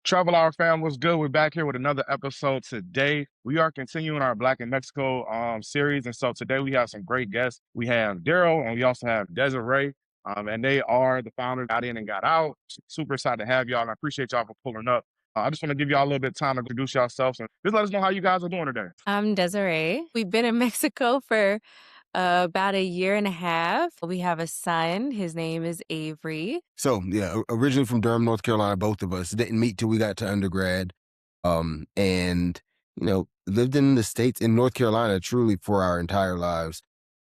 Travel Our Fam, what's good? We're back here with another episode today. We are continuing our Black in Mexico series. And so today we have some great guests. We have Deryle and we also have Desiree. And they are the founders, Got In and Got Out. Super excited to have y'all. And I appreciate y'all for pulling up. I just want to give y'all a little bit of time to introduce yourselves and just let us know how you guys are doing today. I'm Desiree. We've been in Mexico for about a year and a half. We have a son. His name is Avery. So yeah, originally from Durham, North Carolina, both of us didn't meet till we got to undergrad, and lived in the States in North Carolina truly for our entire lives,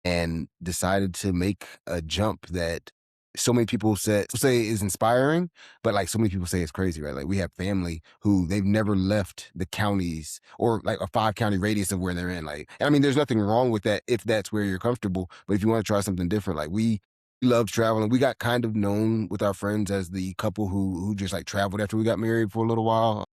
and decided to make a jump that so many people say is inspiring, but like so many people say it's crazy, right? Like we have family who they've never left the counties or like a 5-county radius of where they're in. Like, I mean, there's nothing wrong with that if that's where you're comfortable. But if you want to try something different, like we loved traveling. We got kind of known with our friends as the couple who just like traveled after we got married for a little while.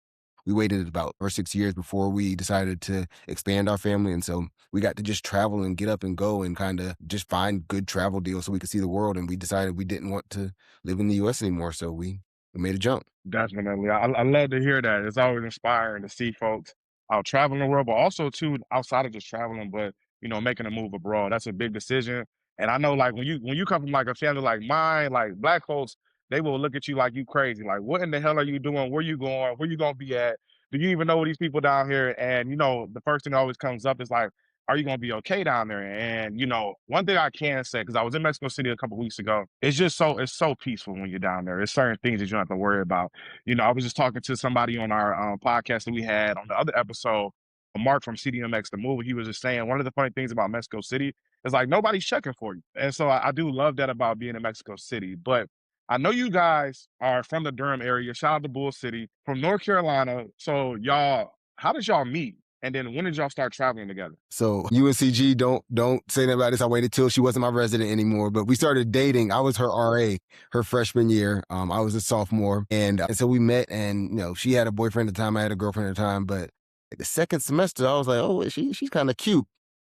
We waited about 6 years before we decided to expand our family. And so we got to just travel and get up and go and kind of just find good travel deals so we could see the world. And we decided we didn't want to live in the US anymore. So we made a jump. Definitely. I love to hear that. It's always inspiring to see folks out traveling the world, but also too outside of just traveling, but making a move abroad. That's a big decision. And I know like when you come from like a family like mine, like black folks, they will look at you like you crazy. Like, what in the hell are you doing? Where you going? Where you gonna be at? Do you even know these people down here? And the first thing that always comes up is like, are you gonna be okay down there? And one thing I can say, because I was in Mexico City a couple weeks ago, it's so peaceful when you're down there. It's certain things that you don't have to worry about. I was just talking to somebody on our podcast that we had on the other episode, Mark from CDMX, the movie. He was just saying one of the funny things about Mexico City is like nobody's checking for you. And so I do love that about being in Mexico City. But I know you guys are from the Durham area. Shout out to Bull City from North Carolina. So y'all, how did y'all meet? And then when did y'all start traveling together? So UNCG, don't say that about this. I waited till she wasn't my resident anymore, but we started dating. I was her RA her freshman year. I was a sophomore, and so we met. And she had a boyfriend at the time. I had a girlfriend at the time. But like, the second semester, I was like, oh, she's kind of cute.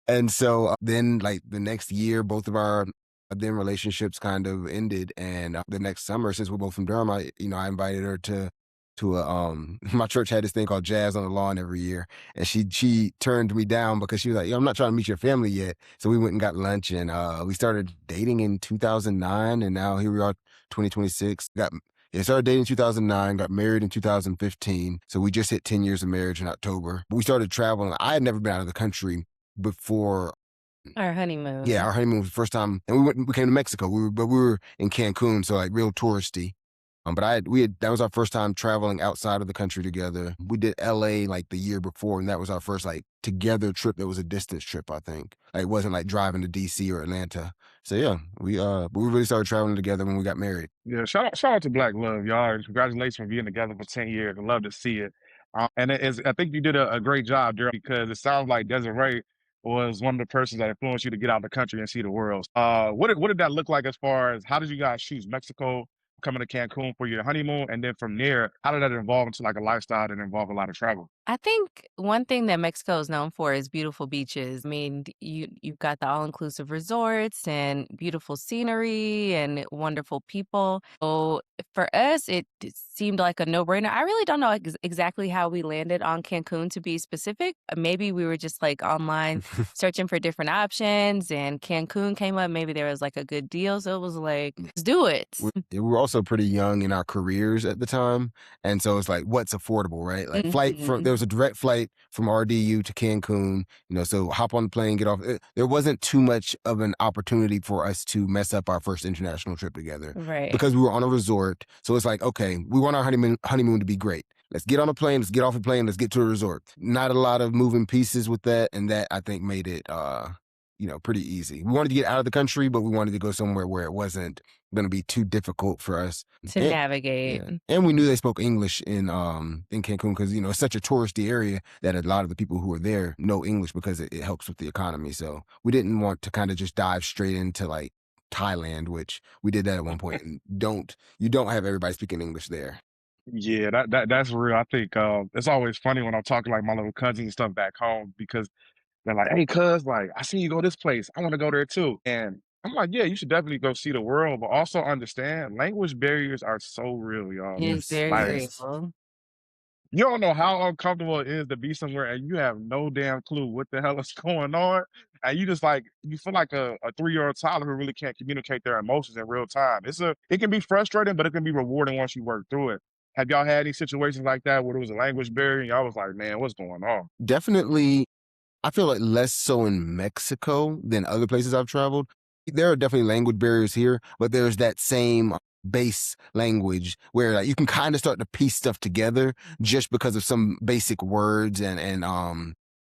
And so then, like the next year, both of our then relationships kind of ended. And the next summer, since we're both from Durham, I invited her to a my church had this thing called Jazz on the Lawn every year, and she turned me down because she was like, "Yo, I'm not trying to meet your family yet." So we went and got lunch, and we started dating in 2009, and now here we are, 2026. Started dating in 2009, got married in 2015. So we just hit 10 years of marriage in October. But we started traveling. I had never been out of the country before. Our honeymoon. Yeah, our honeymoon was the first time, and we came to Mexico. We were in Cancun, so like real touristy. But that was our first time traveling outside of the country together. We did LA like the year before, and that was our first like together trip. That was a distance trip, I think. Like, it wasn't like driving to DC or Atlanta. So yeah, we really started traveling together when we got married. Yeah, shout out to Black Love, y'all. And congratulations for being together for 10 years. I love to see it. And I think you did a great job, Daryl, because it sounds like Desiree was one of the persons that influenced you to get out of the country and see the world. What did that look like as far as how did you guys choose Mexico, coming to Cancun for your honeymoon? And then from there, how did that evolve into like a lifestyle that involved a lot of travel? I think one thing that Mexico is known for is beautiful beaches. I mean, you've got the all-inclusive resorts and beautiful scenery and wonderful people. So for us, it seemed like a no-brainer. I really don't know exactly how we landed on Cancun to be specific. Maybe we were just like online searching for different options, and Cancun came up. Maybe there was like a good deal, so it was like, let's do it. We were also pretty young in our careers at the time, and so it's like, what's affordable, right? Like there was a direct flight from RDU to Cancun, so hop on the plane, get off. There wasn't too much of an opportunity for us to mess up our first international trip together. Right. Because we were on a resort. So it's like, okay, we want our honeymoon to be great. Let's get on a plane, let's get off a plane, let's get to a resort. Not a lot of moving pieces with that, and that I think made it pretty easy. We wanted to get out of the country, but we wanted to go somewhere where it wasn't going to be too difficult for us to navigate. Yeah. And we knew they spoke English in Cancun because, it's such a touristy area that a lot of the people who are there know English because it helps with the economy. So we didn't want to kind of just dive straight into like Thailand, which we did that at one point. And you don't have everybody speaking English there. Yeah, that's real. I think it's always funny when I'm talking like my little cousins and stuff back home because they're like, "Hey, cuz, like, I seen you go this place. I want to go there too." And I'm like, "Yeah, you should definitely go see the world, but also understand language barriers are so real, y'all." It is very Like, real. You don't know how uncomfortable it is to be somewhere and you have no damn clue what the hell is going on. And you just like you feel like a 3-year-old toddler who really can't communicate their emotions in real time. It can be frustrating, but it can be rewarding once you work through it. Have y'all had any situations like that where there was a language barrier and y'all was like, man, what's going on? Definitely, I feel like less so in Mexico than other places I've traveled. There are definitely language barriers here, but there's that same base language where like you can kind of start to piece stuff together just because of some basic words and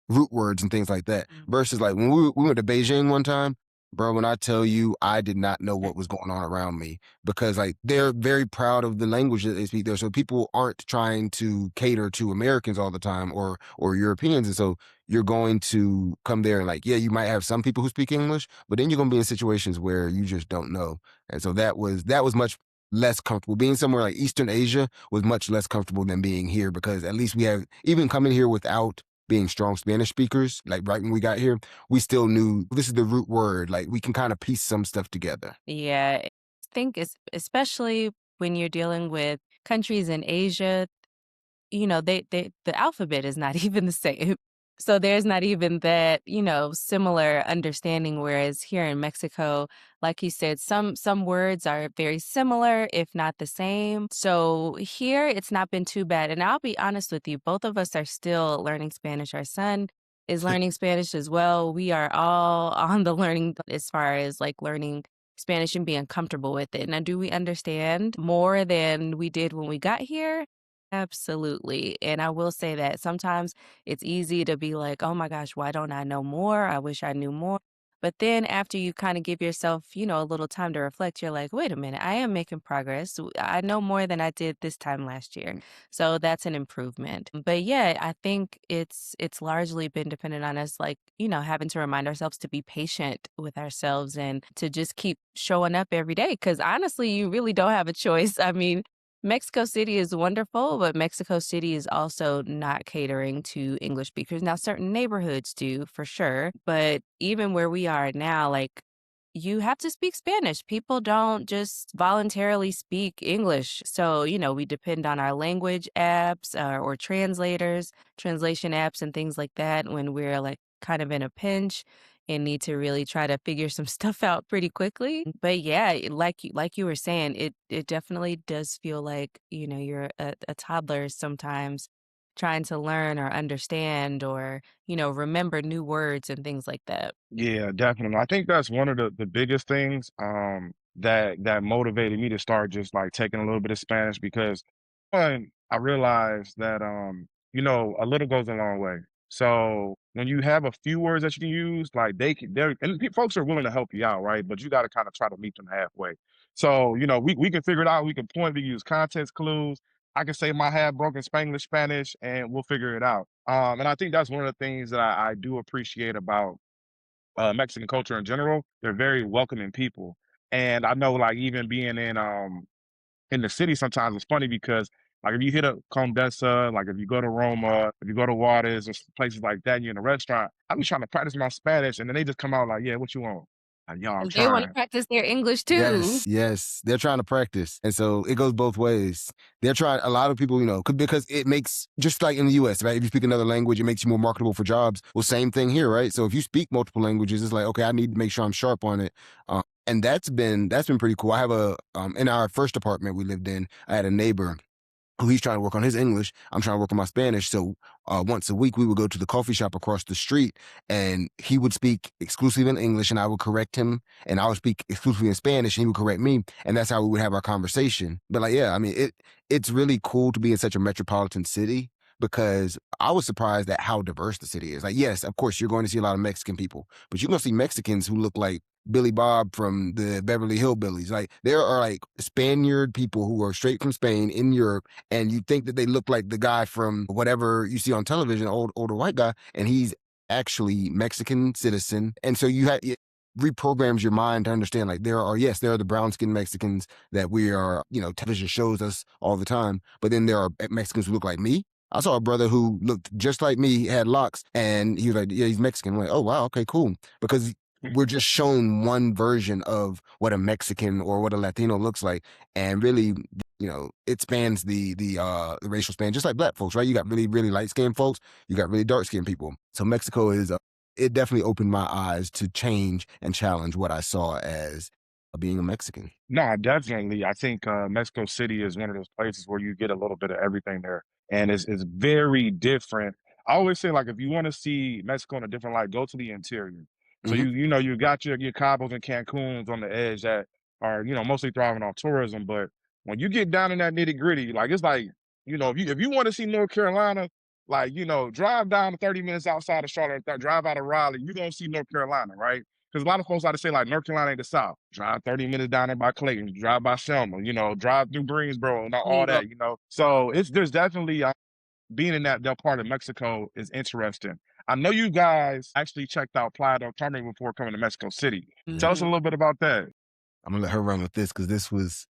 root words and things like that. Versus like when we went to Beijing one time, bro, when I tell you I did not know what was going on around me because like they're very proud of the language that they speak there. So people aren't trying to cater to Americans all the time or Europeans. And so you're going to come there and like, yeah, you might have some people who speak English, but then you're gonna be in situations where you just don't know. And so that was much less comfortable. Being somewhere like Eastern Asia was much less comfortable than being here because at least we have even coming here without being strong Spanish speakers, like right when we got here, we still knew this is the root word. Like we can kind of piece some stuff together. Yeah, I think especially when you're dealing with countries in Asia, they the alphabet is not even the same. So there's not even that, similar understanding. Whereas here in Mexico, like you said, some words are very similar, if not the same. So here it's not been too bad. And I'll be honest with you, both of us are still learning Spanish. Our son is learning Spanish as well. We are all on the learning as far as like learning Spanish and being comfortable with it. Now, do we understand more than we did when we got here? Absolutely. And I will say that sometimes it's easy to be like, oh my gosh, why don't I know more? I wish I knew more. But then after you kind of give yourself, a little time to reflect, you're like, wait a minute, I am making progress. I know more than I did this time last year. So that's an improvement. But yeah, I think it's largely been dependent on us like, having to remind ourselves to be patient with ourselves and to just keep showing up every day. Cause honestly, you really don't have a choice. I mean, Mexico City is wonderful, but Mexico City is also not catering to English speakers. Now, certain neighborhoods do for sure, but even where we are now, like you have to speak Spanish. People don't just voluntarily speak English. So, we depend on our language apps or translators, translation apps, and things like that when we're like kind of in a pinch and need to really try to figure some stuff out pretty quickly. But yeah, like you were saying, it definitely does feel like, you're a toddler sometimes trying to learn or understand or, remember new words and things like that. Yeah, definitely. I think that's one of the biggest things that motivated me to start just like taking a little bit of Spanish because one, I realized that a little goes a long way. So when you have a few words that you can use, like they're and folks are willing to help you out, right? But you got to kind of try to meet them halfway. So, we can figure it out. We can point, we can use context clues. I can say my half broken Spanglish Spanish and we'll figure it out. And I think that's one of the things that I do appreciate about Mexican culture in general. They're very welcoming people. And I know like even being in the city sometimes it's funny because like if you hit up Condesa, like if you go to Roma, if you go to Juarez or places like that, and you're in a restaurant, I be trying to practice my Spanish and then they just come out like, yeah, what you want? Like, yo, I'm And they want to trying. practice their English too. Yes, yes. They're trying to practice. And so it goes both ways. They're trying, a lot of people, because it makes, just like in the US, right? If you speak another language, it makes you more marketable for jobs. Well, same thing here, right? So if you speak multiple languages, it's like, okay, I need to make sure I'm sharp on it. And that's been pretty cool. I have in our first apartment we lived in, I had a neighbor who he's trying to work on his English. I'm trying to work on my Spanish. So once a week, we would go to the coffee shop across the street, and he would speak exclusively in English, and I would correct him, and I would speak exclusively in Spanish, and he would correct me, and that's how we would have our conversation. But like, yeah, I mean, it's really cool to be in such a metropolitan city because I was surprised at how diverse the city is. Like, yes, of course, you're going to see a lot of Mexican people, but you're going to see Mexicans who look like Billy Bob from the Beverly Hillbillies. Like there are like Spaniard people who are straight from Spain in Europe, and you think that they look like the guy from whatever you see on television, older white guy, and he's actually Mexican citizen. And so it reprograms your mind to understand like there are the brown skinned Mexicans that we are, television shows us all the time, but then there are Mexicans who look like me. I saw a brother who looked just like me, had locks, and he was like, yeah, he's Mexican. I'm like, oh wow, okay, cool. Because we're just shown one version of what a Mexican or what a Latino looks like, and really, it spans the racial span, just like black folks, right? You got really really light skinned folks, you got really dark skinned people. So Mexico is it definitely opened my eyes to change and challenge what I saw as being a Mexican. No, definitely. I think Mexico City is one of those places where you get a little bit of everything there, and it's very different. I always say like if you want to see Mexico in a different light, go to the interior. So Hmm. you got your Cabos and Cancuns on the edge that are mostly thriving on tourism, but when you get down in that nitty gritty, like it's like if you want to see North Carolina, like drive down 30 minutes outside of Charlotte, drive out of Raleigh, you're gonna see North Carolina, right? Because a lot of folks like to say like North Carolina ain't the South. Drive 30 minutes down there by Clayton, drive by Selma, drive through Greensboro and all Bingo. that. So there's definitely being in that part of Mexico is interesting. I know you guys actually checked out Playa del Carmen before coming to Mexico City. Yeah, Tell us a Mhm. little bit about that. I'm gonna let her run with this because this was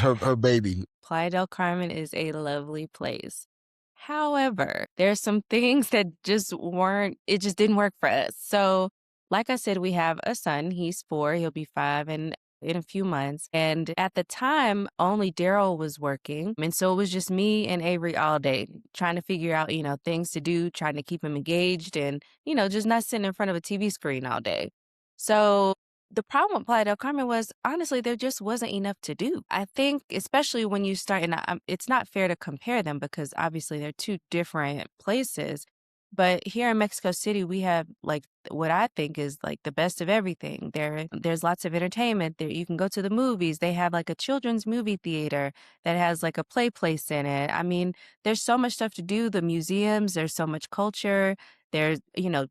her baby. Playa del Carmen is a lovely place. However, there's some things that it just didn't work for us. So, like I said, we have a son. He's 4, he'll be 5 in a few months. And at the time, only Daryl was working. And so it was just me and Avery all day trying to figure out, things to do, trying to keep him engaged and, just not sitting in front of a TV screen all day. So the problem with Playa del Carmen was honestly there just wasn't enough to do. I think especially when you start, and it's not fair to compare them because obviously they're two different places. But here in Mexico City, we have like what I think is like the best of everything. There's lots of entertainment. There you can go to the movies. They have like a children's movie theater that has like a play place in it. I mean, there's so much stuff to do. The museums, there's so much culture. There's,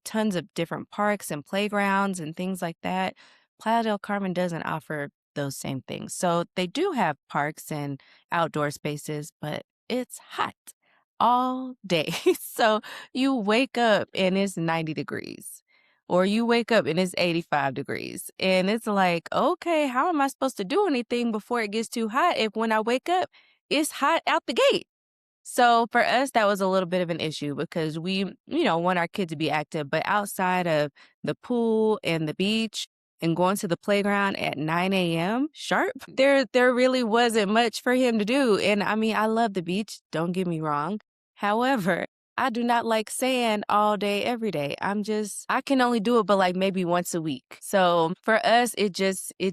tons of different parks and playgrounds and things like that. Playa del Carmen doesn't offer those same things. So they do have parks and outdoor spaces, but it's hot all day. So you wake up and it's 90 degrees. Or you wake up and it's 85 degrees. And it's like, okay, how am I supposed to do anything before it gets too hot if when I wake up, it's hot out the gate? So for us, that was a little bit of an issue because we, want our kid to be active, but outside of the pool and the beach and going to the playground at 9 a.m. sharp, there really wasn't much for him to do. And I mean, I love the beach, don't get me wrong. However, I do not like sand all day, every day. I can only do it, but like maybe once a week. So for us, it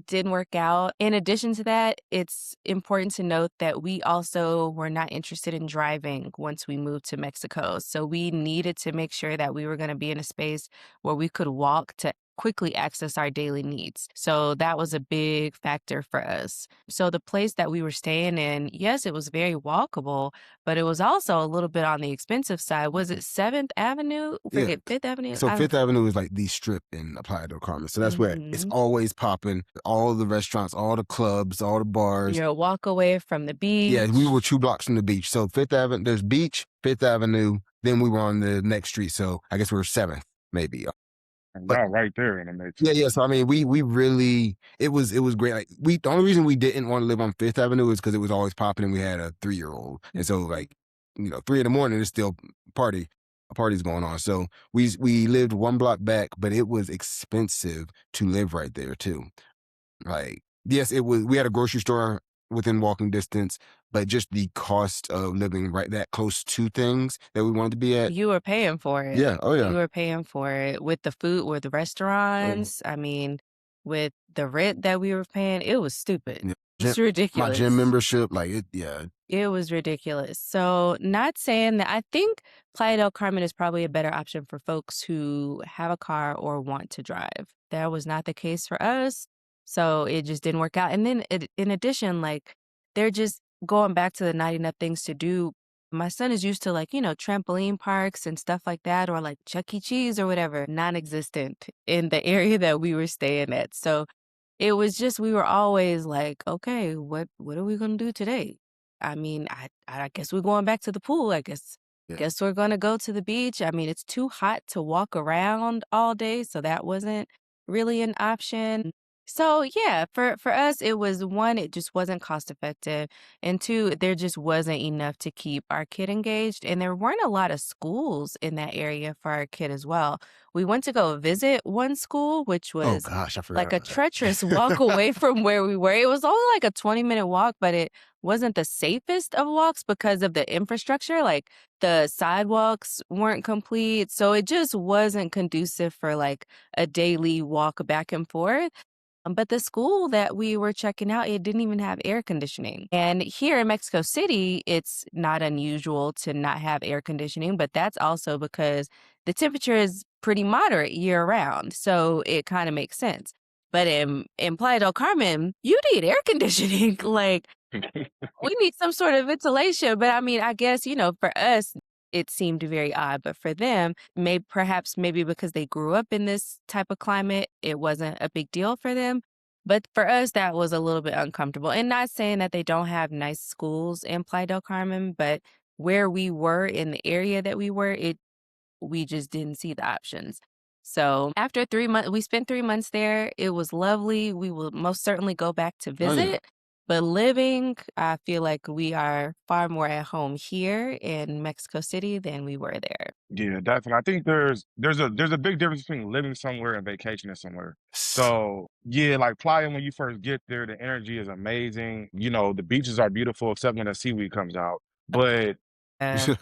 didn't work out. In addition to that, it's important to note that we also were not interested in driving once we moved to Mexico. So we needed to make sure that we were going to be in a space where we could walk to quickly access our daily needs. So that was a big factor for us. So the place that we were staying in, yes, it was very walkable, but it was also a little bit on the expensive side. Was it 7th Avenue? Yeah. Forget 5th Avenue? So I don't. Fifth Avenue is like the strip in Playa del Carmen. So that's where it's Mhm. always popping. All the restaurants, all the clubs, all the bars. You're a walk away from the Yeah, we were beach. 2 blocks from the beach. So Fifth Avenue, there's beach, Fifth Avenue. Then we were on the next street. So I guess we were 7th, maybe. And But y'all right there in the mix. yeah, yeah. So I mean, we really it was great. Like the only reason we didn't want to live on Fifth Avenue is because it was always popping, and we had a 3-year-old, and so like 3 in the morning is still a party's going on. So we lived 1 block back, but it was expensive to live right there too. Like yes, it was. We had a grocery store within walking distance, but just the cost of living right that close to things that we wanted to be at. You were paying for it. Yeah. Oh You yeah. were paying for it with the food, with the Oh yeah. restaurants. I mean, with the rent that we were paying, it was stupid. Yeah. It's My gym ridiculous. membership, like it. Yeah. It was ridiculous. So, not saying that I think Playa del Carmen is probably a better option for folks who have a car or want to drive. That was not the case for us. So, it just didn't work out. And then, in addition, like, they're just going back to the not enough things to do. My son is used to, like, trampoline parks and stuff like that, or like Chuck E. Cheese or whatever, non existent in the area that we were staying at. So, it was just we were always like, "Okay, what are we gonna do today?" I mean, I guess we're going back to the pool, I guess. Yeah. Guess we're gonna go to the beach. I mean, it's too hot to walk around all day, so that wasn't really an option. So yeah, for us, it was one, it just wasn't cost effective, and two, there just wasn't enough to keep our kid engaged, and there weren't a lot of schools in that area for our kid as well. We went to go visit one school, which Oh was gosh, I forgot like a about treacherous walk that. away from where we were. It was only like a 20-minute walk, but it wasn't the safest of walks because of the infrastructure. Like the sidewalks weren't complete, so it just wasn't conducive for like a daily walk back and forth. But the school that we were checking out, it didn't even have air conditioning. And here in Mexico City, it's not unusual to not have air conditioning, but that's also because the temperature is pretty moderate year round. So it kind of makes sense. But in Playa del Carmen, you need air conditioning. Like we need some sort of ventilation. But I mean, I guess, for us, it seemed very odd. But for them, maybe because they grew up in this type of climate, it wasn't a big deal for them. But for us, that was a little bit uncomfortable. And not saying that they don't have nice schools in Playa del Carmen, but where we were in the area that we just didn't see the options. So after 3 months, we spent 3 months there. It was lovely. We will most certainly go back to Oh yeah. visit. But living, I feel like we are far more at home here in Mexico City than we were there. Yeah, definitely. I think there's a big difference between living somewhere and vacationing somewhere. S- So yeah, like Playa, when you first get there, the energy is amazing. The beaches are beautiful except when the seaweed comes out. But Uh,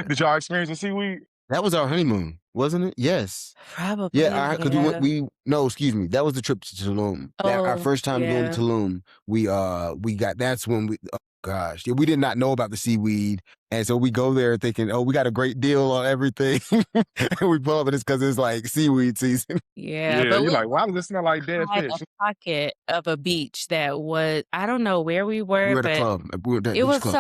did y'all experience the seaweed? That was our honeymoon, wasn't it? Yes. Probably, Yeah, because yeah. no, excuse me, that was the trip to Tulum. That our Oh, first time going to yeah. Tulum, we got that's when oh gosh, yeah, we did not know about the seaweed, and so we go there thinking, oh, we got a great deal on everything, and we pull up and it's because it's like seaweed season. Yeah, Yeah, but you're we like, why does it smell like dead had fish? a pocket of a beach that was I don't know where we We were, were at a but club, we were at that it beach was club.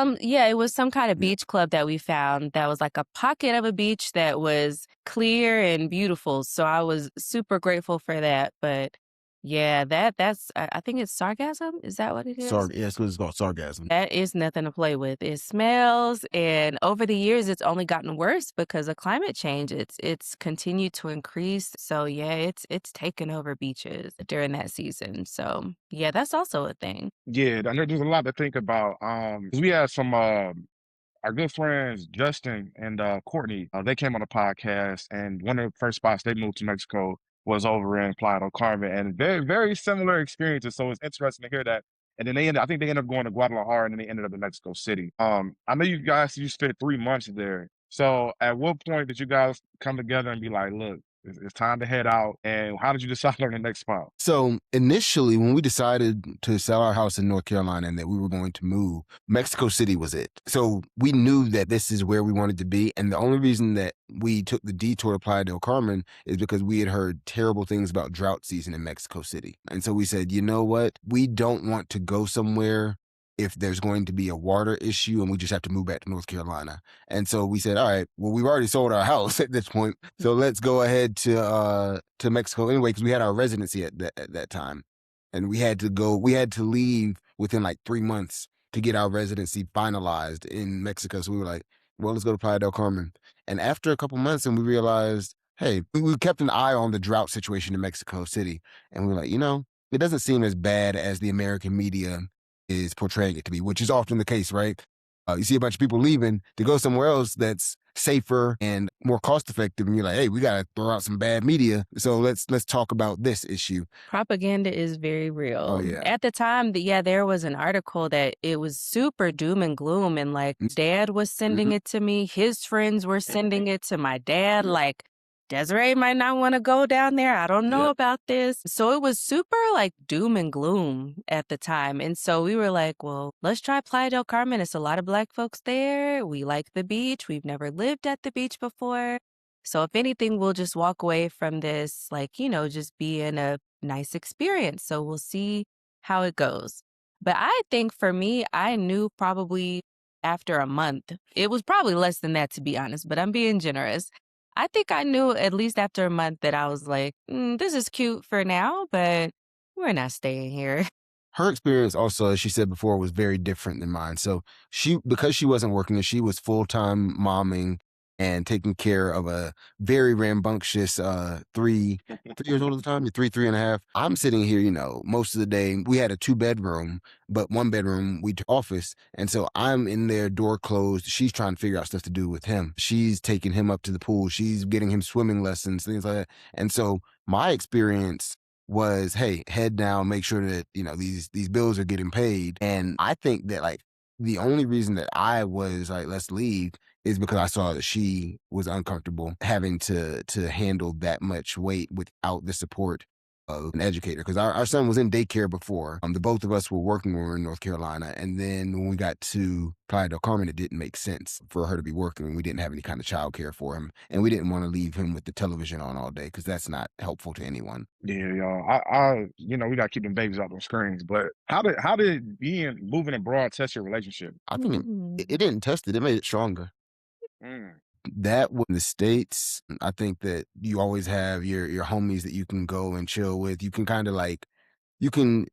some kind of Yeah. beach club that we found that was like a pocket of a beach that was clear and beautiful. So I was super grateful for that. But yeah, that's I think it's sargassum. Is that what it is? Yeah, it's called sargassum. That is nothing to play with. It smells, and over the years, it's only gotten worse because of climate change. It's continued to increase. So yeah, it's taken over beaches during that season. So yeah, that's also a thing. Yeah, and there's a lot to think about. 'Cause we had some our good friends Justin and Courtney, they came on the podcast, and one of the first spots they moved to Mexico was over in Playa del Carmen, and very, very similar experiences. So it's interesting to hear that. And then I think they ended up going to Guadalajara, and then they ended up in Mexico City. I know you spent 3 months there. So at what point did you guys come together and be like, look, it's time to head out? And how did you decide on the next spot? So initially, when we decided to sell our house in North Carolina and that we were going to move, Mexico City was it. So we knew that this is where we wanted to be. And the only reason that we took the detour to Playa del Carmen is because we had heard terrible things about drought season in Mexico City. And so we said, you know what? We don't want to go somewhere if there's going to be a water issue and we just have to move back to North Carolina. And so we said, all right, well, we've already sold our house at this point, so let's go ahead to Mexico anyway because we had our residency at that time, and we had to leave within like 3 months to get our residency finalized in Mexico. So we were like, well, let's go to Playa del Carmen. And after a couple months, and we realized, hey, we kept an eye on the drought situation in Mexico City, and we were like, it doesn't seem as bad as the American media is portraying it to be, which is often the case, right? You see a bunch of people leaving to go somewhere else that's safer and more cost effective, and you're like, "Hey, we got to throw out some bad media, so let's talk about this issue." Propaganda is very Oh real. yeah. At the time, yeah, there was an article that it was super doom and gloom, and like dad was sending Mm-hmm. it to me, his friends were sending it to my dad, like Desiree might not want to go down there. I don't know Yep. about this. So it was super like doom and gloom at the time. And so we were like, well, let's try Playa del Carmen. It's a lot of Black folks there. We like the beach. We've never lived at the beach before. So if anything, we'll just walk away from this, like, just being a nice experience. So we'll see how it goes. But I think for me, I knew probably after a month. It was probably less than that, to be honest, but I'm being generous. I think I knew at least after a month that I was like, this is cute for now, but we're not staying here. Her experience also, as she said before, was very different than mine. So because she wasn't working and she was full time momming, and taking care of a very rambunctious 3 years old at the time, 3.5. I'm sitting here, most of the day. We had a 2 bedroom, but 1 bedroom office, and so I'm in there, door closed. She's trying to figure out stuff to do with him. She's taking him up to the pool. She's getting him swimming lessons, things like that. And so my experience was, hey, head down, make sure that these bills are getting paid. And I think that like the only reason that I was like, let's leave, is because I saw that she was uncomfortable having to handle that much weight without the support of an educator. Because our son was in daycare before. The both of us were working when we were in North Carolina. And then when we got to Playa del Carmen, it didn't make sense for her to be working. We didn't have any kind of childcare for him. And we didn't want to leave him with the television on all day because that's not helpful to anyone. Yeah, y'all. We gotta keep them babies off them screens. But how did being moving abroad test your relationship? I mean, it didn't test it, it made it stronger. Mm. That in the States, I think that you always have your homies that you can go and chill with. You can kind of like you can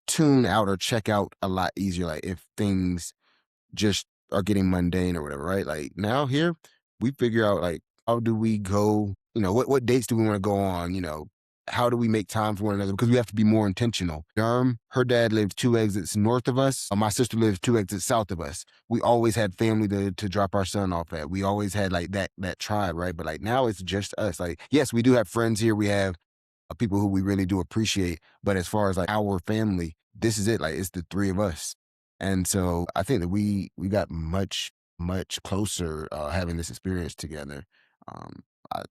tune out or check out a lot easier, like if things just are getting mundane or whatever, right? Like now here, we figure out like how do we go, what dates do we want to go on, how do we make time for one another? Because we have to be more intentional. Durham, her dad lives 2 exits north of us. My sister lives 2 exits south of us. We always had family to drop our son off at. We always had like that tribe, right? But like now it's just us. Like, yes, we do have friends here. We have people who we really do appreciate. But as far as like our family, this is it. Like it's the three of us. And so I think that we got much closer having this experience together.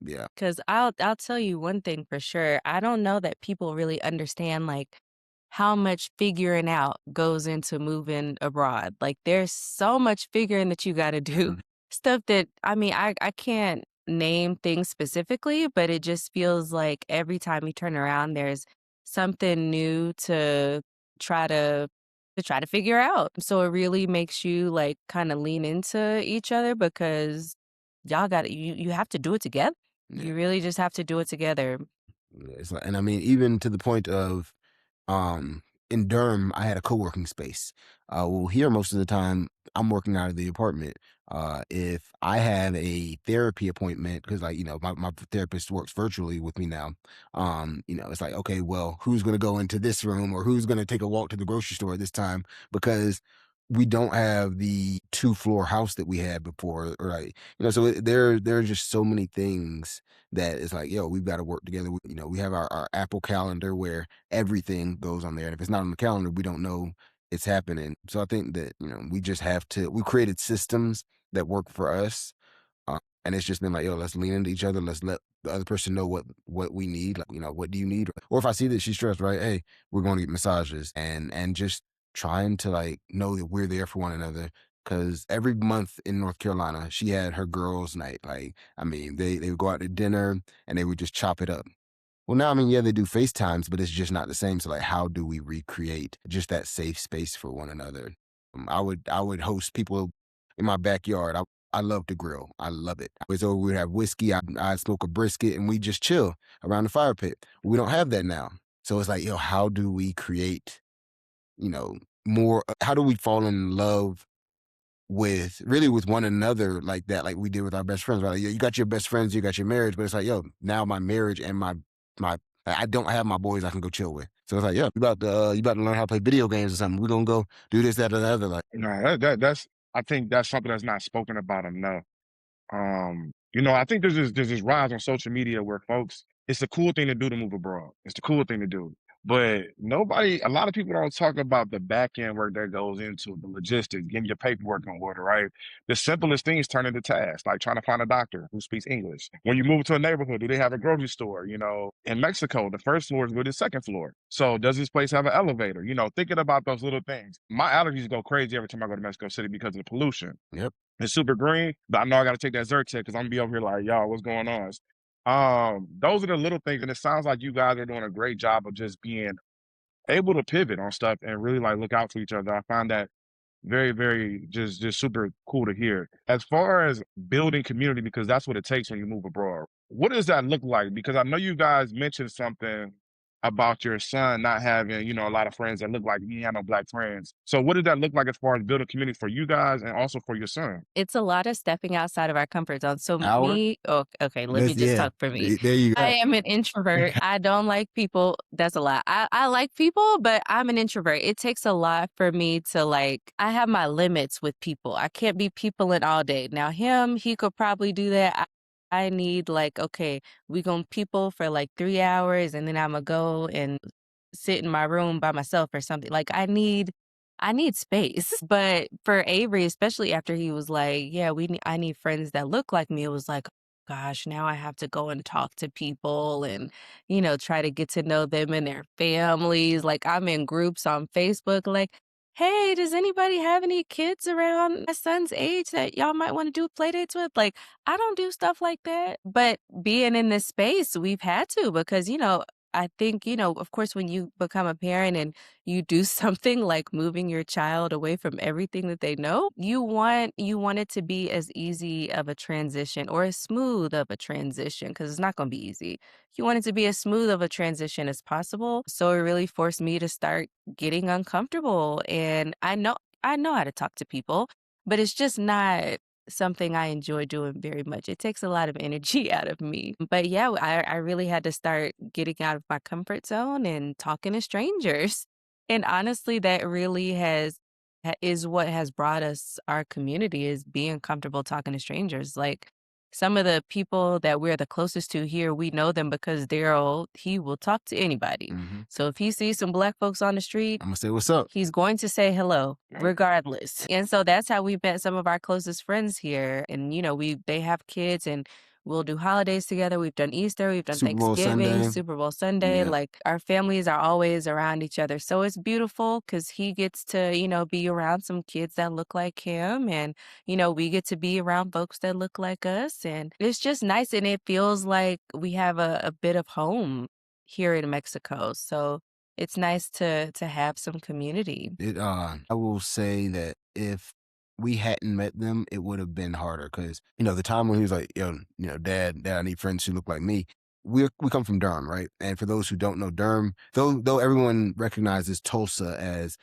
Yeah. Because I'll tell you one thing for sure. I don't know that people really understand like how much figuring out goes into moving abroad. Like there's so much figuring that you got to do. Mhm. Stuff that I mean, I can't name things specifically, but it just feels like every time you turn around, there's something new try to try to figure out. So it really makes you like kind of lean into each other because y'all got you have to do it together. Yeah. You really just have to do it together. Yeah, it's like, and I mean, even to the point of, um, in Durham, I had a co-working space. Well, here most of the time, I'm working out of the apartment. If I have a therapy appointment, because like my therapist works virtually with me now. It's like, okay, well, who's going to go into this room or who's going to take a walk to the grocery store at this time? Because we don't have the 2 floor house that we had before, or like so there are just so many things that it's like, yo, we've got to work together. We have our Apple calendar where everything goes on there. And if it's not on the calendar, we don't know it's happening. So I think that, we just we created systems that work for us. And it's just been like, yo, let's lean into each other. Let's let the other person know what we need. Like, what do you need? Or if I see that she's stressed, right? Hey, we're going to get massages and just trying to like know that we're there for one another. Cause every month in North Carolina, she had her girls' night. Like, I mean, they would go out to dinner and they would just chop it up. Well, now, I mean, yeah, they do FaceTimes, but it's just not the same. So, like, how do we recreate just that safe space for one another? I would host people in my backyard. I love to grill. I love it. So we'd have whiskey. I'd smoke a brisket, and we just chill around the fire pit. We don't have that now. So it's like, yo, how do we create, you know, more? How do we fall in love with one another like that, like we did with our best friends, right? Like, you got your best friends, you got your marriage, but it's like, yo, now my marriage and my I don't have my boys I can go chill with. So it's like, yeah, you about to learn how to play video games or something. We're gonna go do this, that, or the other. Like, No, that's I think that's something that's not spoken about enough. I think there's this rise on social media where folks, it's the cool thing to do to move abroad. It's the cool thing to do. But a lot of people don't talk about the back end work that goes into the logistics, getting your paperwork in order, right? The simplest things turn into tasks, like trying to find a doctor who speaks English. When you move to a neighborhood, do they have a grocery store? In Mexico, the first floor is with the second floor. So does this place have an elevator? Thinking about those little things. My allergies go crazy every time I go to Mexico City because of the pollution. yep, It's super green, but I know I gotta take that Zyrtec because I'm gonna be over here like, y'all, what's going on? Those are the little things, and it sounds like you guys are doing a great job of just being able to pivot on stuff and really like look out for each other. I find that very, very just super cool to hear. As far as building community, because that's what it takes when you move abroad. What does that look like? Because I know you guys mentioned something. about your son not having, a lot of friends that look like he had no black friends. So what did that look like as far as building community for you guys and also for your son? It's a lot of stepping outside of our comfort zone. So Hour? me oh, okay, let me Let's just yeah. talk for me. There you I go. am an introvert. I don't like people. That's a lot. I like people, but I'm an introvert. It takes a lot for me to I have my limits with people. I can't be peopling all day. Now him, he could probably do that. I need okay, we gonna people for 3 hours and then I'm gonna go and sit in my room by myself or something. I need space. But for Avery, especially after he was like, "Yeah, I need friends that look like me," it was like, gosh, now I have to go and talk to people and, try to get to know them and their families. Like I'm in groups on Facebook, like, hey, does anybody have any kids around my son's age that y'all might want to do play dates with? Like, I don't do stuff like that. But being in this space, we've had to because, I think, of course, when you become a parent and you do something like moving your child away from everything that they know, you want it to be as easy of a transition or as smooth of a transition because it's not going to be easy. You want it to be as smooth of a transition as possible. So it really forced me to start getting uncomfortable and I know how to talk to people, but it's just not something I enjoy doing very much. It takes a lot of energy out of me. But yeah, I really had to start getting out of my comfort zone and talking to strangers. And honestly, that really is what has brought us our community is being comfortable talking to strangers. Like some of the people that we're the closest to here, we know them because Daryl, he will talk to anybody. Mhm. So if he sees some black folks on the street, Imma say, "What's up?" he's going to say hello regardless. And so that's how we met some of our closest friends here. And they have kids and we'll do holidays together. We've done Easter, we've done Super Bowl Thanksgiving, Sunday. Super Bowl Sunday. Yeah. Like our families are always around each other. So it's beautiful cuz he gets to, be around some kids that look like him and we get to be around folks that look like us and it's just nice and it feels like we have a bit of home here in Mexico. So it's nice to have some community. I will say that if we hadn't met them, it would have been harder because the time when he was like, "Yo, dad, I need friends who look like me." We come from Durham, right? And for those who don't know Durham, though everyone recognizes Tulsa as,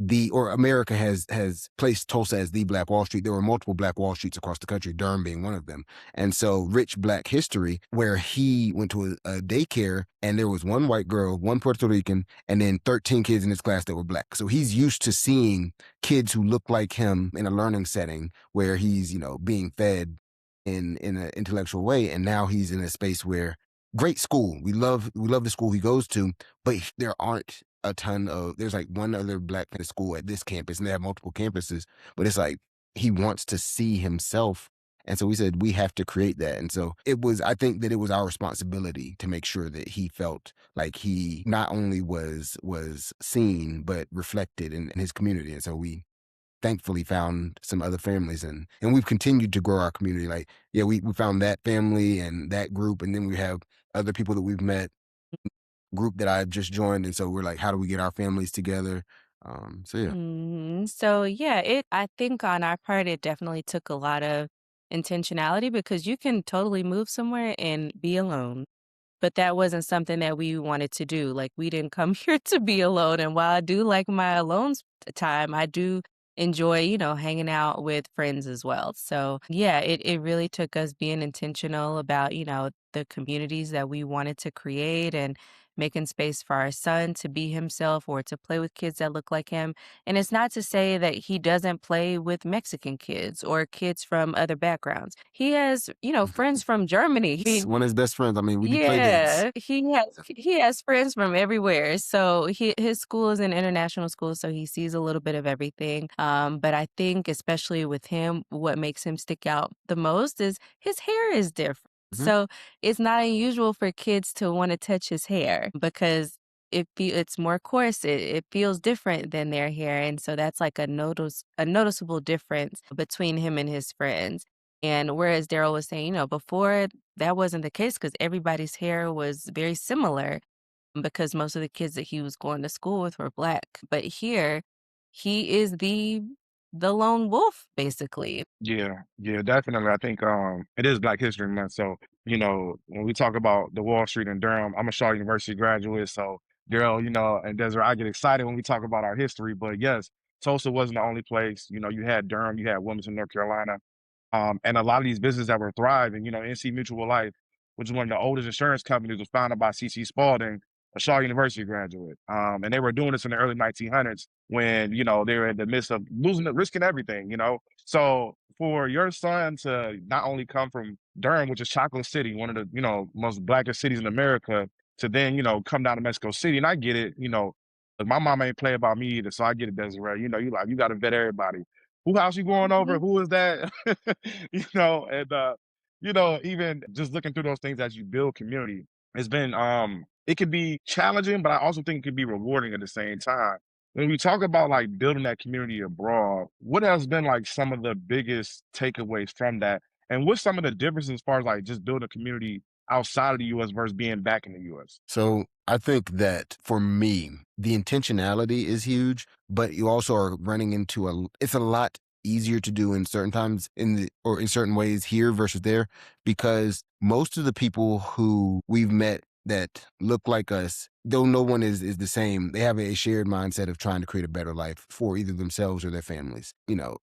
the or America has placed Tulsa as the Black Wall Street. There were multiple Black Wall Streets across the country, Durham being one of them. And so rich Black history, where he went to a daycare and there was one white girl, one Puerto Rican, and then 13 kids in his class that were Black. So he's used to seeing kids who look like him in a learning setting where he's, being fed in an intellectual way. And now he's in a space where great school. We love the school he goes to, but there aren't a ton of there's like one other Black school at this campus, and they have multiple campuses, but it's like he wants to see himself. And so we said we have to create that. And so I think that it was our responsibility to make sure that he felt like he not only was seen, but reflected in his community. And so we thankfully found some other families and we've continued to grow our community. Like, yeah, we found that family and that group, and then we have other people that we've met, group that I've just joined, and so we're like, how do we get our families together? So yeah. So yeah, I think on our part it definitely took a lot of intentionality because you can totally move somewhere and be alone. But that wasn't something that we wanted to do. Like, we didn't come here to be alone, and while I do like my time, I do enjoy, hanging out with friends as well. So, yeah, it really took us being intentional about, the communities that we wanted to create and making space for our son to be himself or to play with kids that look like him. And it's not to say that he doesn't play with Mexican kids or kids from other backgrounds. He has, friends from Germany. It's one of his best friends. I mean, we do play dates. Yeah, he has friends from everywhere. So his school is an international school, so he sees a little bit of everything. But I think especially with him, what makes him stick out the most is his hair is different. Mhm. So it's not unusual for kids to want to touch his hair because it's more coarse. It feels different than their hair, and so that's like a noticeable difference between him and his friends. And whereas Daryl was saying, before that wasn't the case because everybody's hair was very similar because most of the kids that he was going to school with were Black. But here, he is the the lone wolf, basically. Yeah, yeah, definitely. I think it is Black History Month. So, when we talk about the Wall Street in Durham, I'm a Shaw University graduate. So, Daryl, and Desiree, I get excited when we talk about our history. But yes, Tulsa wasn't the only place. You had Durham, you had Wilmington, North Carolina. And a lot of these businesses that were thriving, NC Mutual Life, which is one of the oldest insurance companies, was founded by C.C. Spalding, a Shaw University graduate. And they were doing this in the early 1900s when, they were in the midst of risking everything. So for your son to not only come from Durham, which is Chocolate City, one of the, most blackest cities in America, to then, come down to Mexico City. And I get it, look, my mom ain't play about me either. So I get it, Desiree. You got to vet everybody. Who house you going over? Mhm. Who is that? And even just looking through those things as you build community, it's been it can be challenging, but I also think it can be rewarding at the same time. When we talk about like building that community abroad, what has been like some of the biggest takeaways from that? And what's some of the differences as far as like just building a community outside of the US versus being back in the US? So I think that for me, the intentionality is huge, but you also are running into it's a lot easier to do in certain times or in certain ways here versus there, because most of the people who we've met that look like us, though no one is the same, they have a shared mindset of trying to create a better life for either themselves or their families.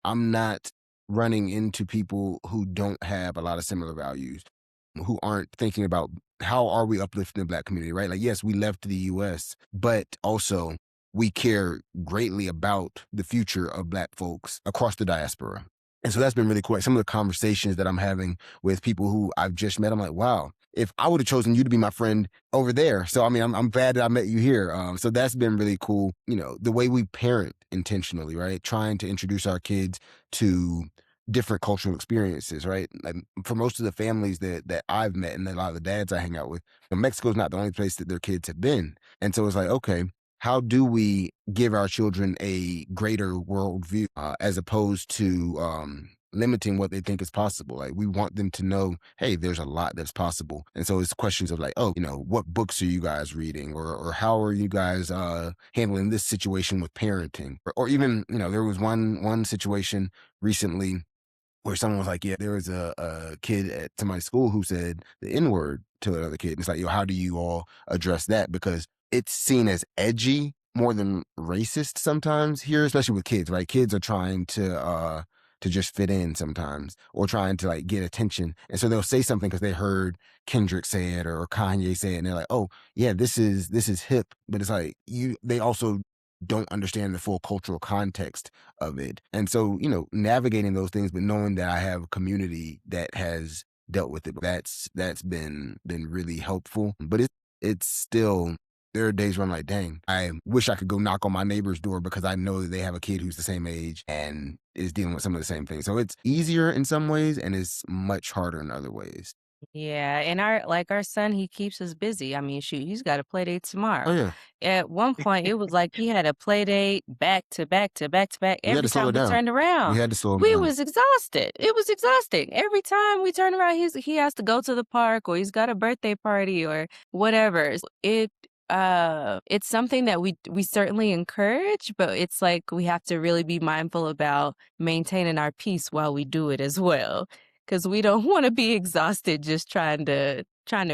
I'm not running into people who don't have a lot of similar values, who aren't thinking about how are we uplifting the Black community, right? Like, yes, we left the US, but also we care greatly about the future of Black folks across the diaspora. And so that's been really cool. Like, some of the conversations that I'm having with people who I've just met, I'm like, wow, if I would have chosen you to be my friend over there. So, I mean, I'm glad that I met you here. So that's been really cool. The way we parent intentionally, right? Trying to introduce our kids to different cultural experiences, right? Like, for most of the families that I've met and a lot of the dads I hang out with, Mexico's not the only place that their kids have been. And so it's like, okay, how do we give our children a greater worldview as opposed to limiting what they think is possible? Like, we want them to know, hey, there's a lot that's possible. And so it's questions of like, oh, what books are you guys reading, or how are you guys handling this situation with parenting, or even there was one situation recently where someone was like, yeah, there was a kid to my school who said the N word to another kid. And it's like, yo, how do you all address that? Because it's seen as edgy more than racist sometimes here, especially with kids, right? Kids are trying to just fit in sometimes, or trying to like get attention. And so they'll say something because they heard Kendrick say it or Kanye say it. And they're like, oh yeah, this is hip. But it's like, they also don't understand the full cultural context of it. And so, navigating those things, but knowing that I have a community that has dealt with it, that's been really helpful. But it's still, there are days where I'm like, dang, I wish I could go knock on my neighbor's door because I know that they have a kid who's the same age and is dealing with some of the same things. So it's easier in some ways and it's much harder in other ways. Yeah, and our son, he keeps us busy. I mean, shoot, he's got a play date Oh tomorrow. yeah, At one point, it was like he had a play date back to back to back to back. we had to Every slow time it we down. turned We around, had to slow him we down. was exhausted. It was exhausting. Every time we turn around, he has to go to the park, or he's got a birthday party or whatever. It's something that we certainly encourage, but it's like we have to really be mindful about maintaining our peace while we do it as well, because we don't want to be exhausted just trying to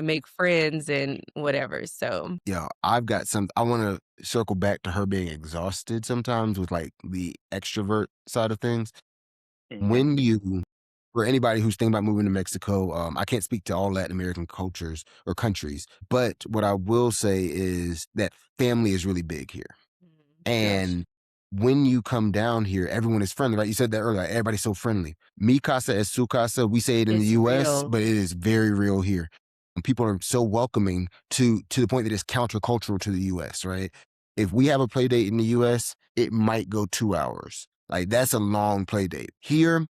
make friends and whatever. So Yeah, I want to circle back to her being exhausted sometimes with like the extrovert side of things. Mhm. When you, for anybody who's thinking about moving to Mexico, I can't speak to all Latin American cultures or countries, but what I will say is that family is really big here. Mhm. Yes. And when you come down here, everyone is friendly, right? You said that earlier. Like, everybody's so friendly. Mi casa es su casa. We say it in the It's US, real. but it is very real here. And people are so welcoming to the point that it's countercultural to the US, right? If we have a play date in the US, it might go 2 hours. Like, that's a long play date. Here,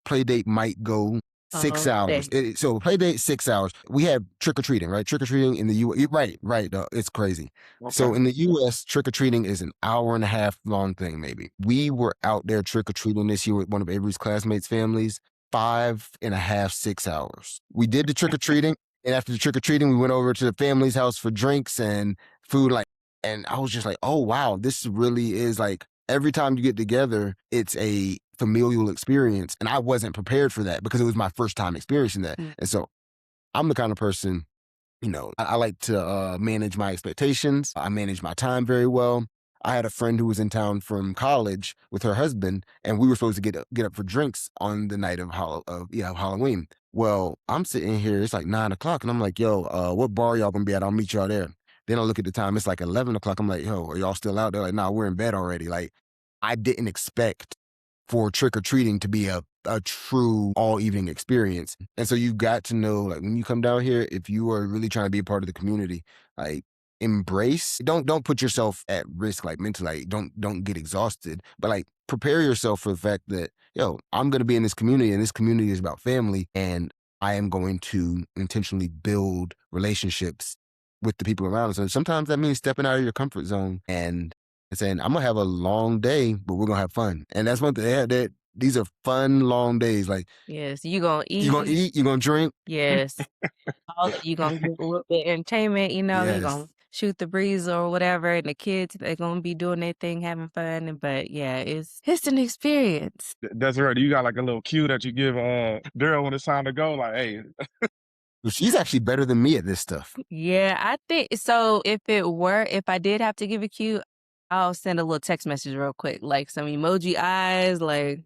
play date might go six All hours. day. So play date 6 hours. We have trick or treating, right? Trick or treating in the U. Right, right. It's crazy. So Okay. in the US, trick or treating is an hour and a half long thing, maybe. We were out there trick or treating this year with one of Avery's classmates' families, 5.5, 6 hours. We did the trick or treating. And after the trick or treating, we went over to the family's house for drinks and food. And I was just like, oh, wow, this really is like, every time you get together, it's a familial experience. And I wasn't prepared for that because it was my first time experiencing that. Mm. And so I'm the kind of person, I like to manage my expectations. I manage my time very well. I had a friend who was in town from college with her husband, and we were supposed to get up for drinks on the night of Halloween. Well, I'm sitting here, it's like 9 o'clock, and I'm like, yo, what bar y'all gonna be at? I'll meet y'all there. Then I look at the time, it's like 11 o'clock. I'm like, yo, are y'all still out? They're like, nah, we're in bed already. Like, I didn't expect for trick or treating to be a true all evening experience. And so you got to know, like, when you come down here, if you are really trying to be a part of the community, like, embrace, don't put yourself at risk, like, mentally, like, don't get exhausted, but like, prepare yourself for the fact that, yo, I'm going to be in this community, and this community is about family, and I am going to intentionally build relationships with the people around us. And sometimes that means stepping out of your comfort zone and saying, I'm gonna have a long day, but we're gonna have fun. And that's one thing. These are fun, long days. Like, Yes, you gonna you're gonna eat. eat, you're gonna drink. Yes, you gonna get a little bit of entertainment. You Yes. gonna shoot the breeze or whatever, and the kids they're gonna be doing their thing, having fun. But yeah, it's an experience. Desiree, do you got like a little cue that you give Daryl when it's time to go? Like, hey, She's actually better than me at this stuff. Yeah, I think so. If I did have to give a cue, I'll send a little text message real quick, like some emoji eyes, like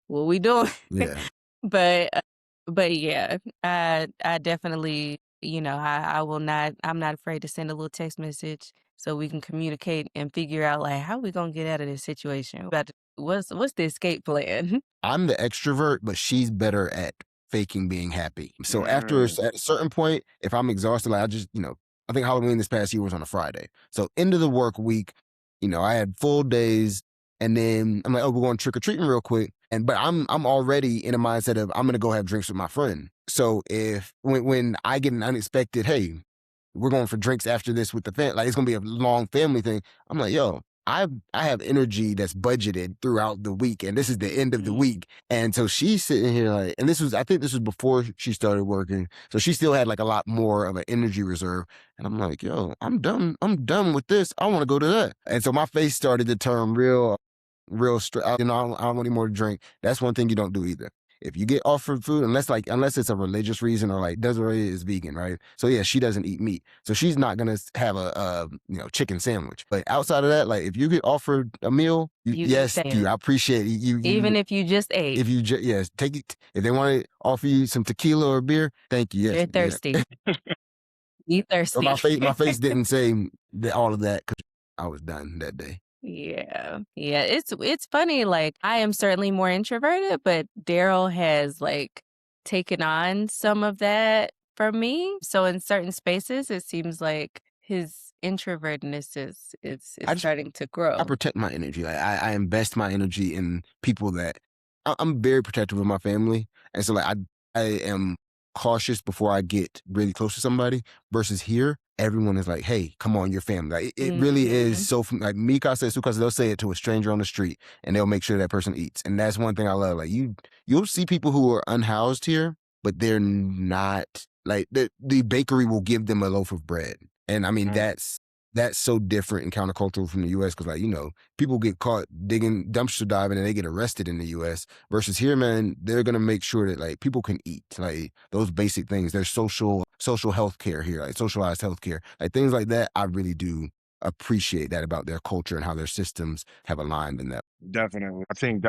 what we doing. Yeah. But but yeah, I definitely, I will not. I'm not afraid to send a little text message so we can communicate and figure out like how we gonna get out of this situation. But what's the escape plan? I'm the extrovert, but she's better at faking being happy. So mm, at a certain point, if I'm exhausted, like, I think Halloween this past year was on a Friday. So end of the work week, I had full days, and then I'm like, oh, we're going trick or treating real quick. But I'm already in a mindset of I'm gonna go have drinks with my friend. So if when I get an unexpected, hey, we're going for drinks after this with the family. Like, it's gonna be a long family thing. I'm like, yo, I have energy that's budgeted throughout the week, and this is the end of the mm, week. And so she's sitting here like, and I think this was before she started working, so she still had like a lot more of an energy reserve. And I'm like, yo, I'm done with this. I want to go to that. And so my face started to turn real straight. I don't want any more to drink. That's one thing you don't do either. If you get offered food, unless it's a religious reason, or like Desiree is vegan, right? So yeah, she doesn't eat meat, so she's not gonna have a chicken sandwich. But outside of that, like, if you get offered a meal, You yes, saying I appreciate it. even if you just ate, If yes, take it. If they want to offer you some tequila or beer, thank you. Yes, you're yeah. thirsty. You But thirsty. my face didn't say all of that because I was done that day. Yeah. Yeah, it's funny, like, I am certainly more introverted, but Daryl has, like, taken on some of that from me. So in certain spaces, it seems like his introvertedness is I just starting to I grow. protect my energy. Like, I invest my energy in people that I'm very protective of my family, and so like I am cautious before I get really close to somebody. Versus here, everyone is like, "Hey, come on, your family." Like, it really is Mhm. so. Like, Mikasa, Sukasa, they'll say it to a stranger on the street, and they'll make sure that person eats. And that's one thing I love. Like, you'll see people who are unhoused here, but they're not like the bakery will give them a loaf of bread, and I mean mm. that's so different and countercultural from the US because, like, people get caught digging dumpster diving and they get arrested in the US versus here, man, they're gonna make sure that, like, people can eat, like, those basic things. There's social health care here, like socialized health care, like things like that. I really do appreciate that about their culture and how their systems have aligned in that. Definitely. I think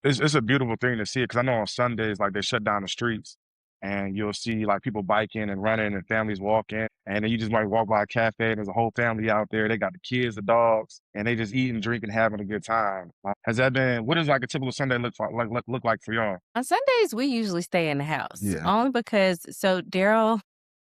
it's a beautiful thing to see because I know on Sundays, like, they shut down the streets and you'll see like people biking and running and families walking. And then you just might walk by a cafe and there's a whole family out there. They got the kids, the dogs, and they just eating, drinking, having a good time. Like, what is like a typical Sunday look like for y'all? On Sundays, we usually stay in the house Yeah. only because Daryl,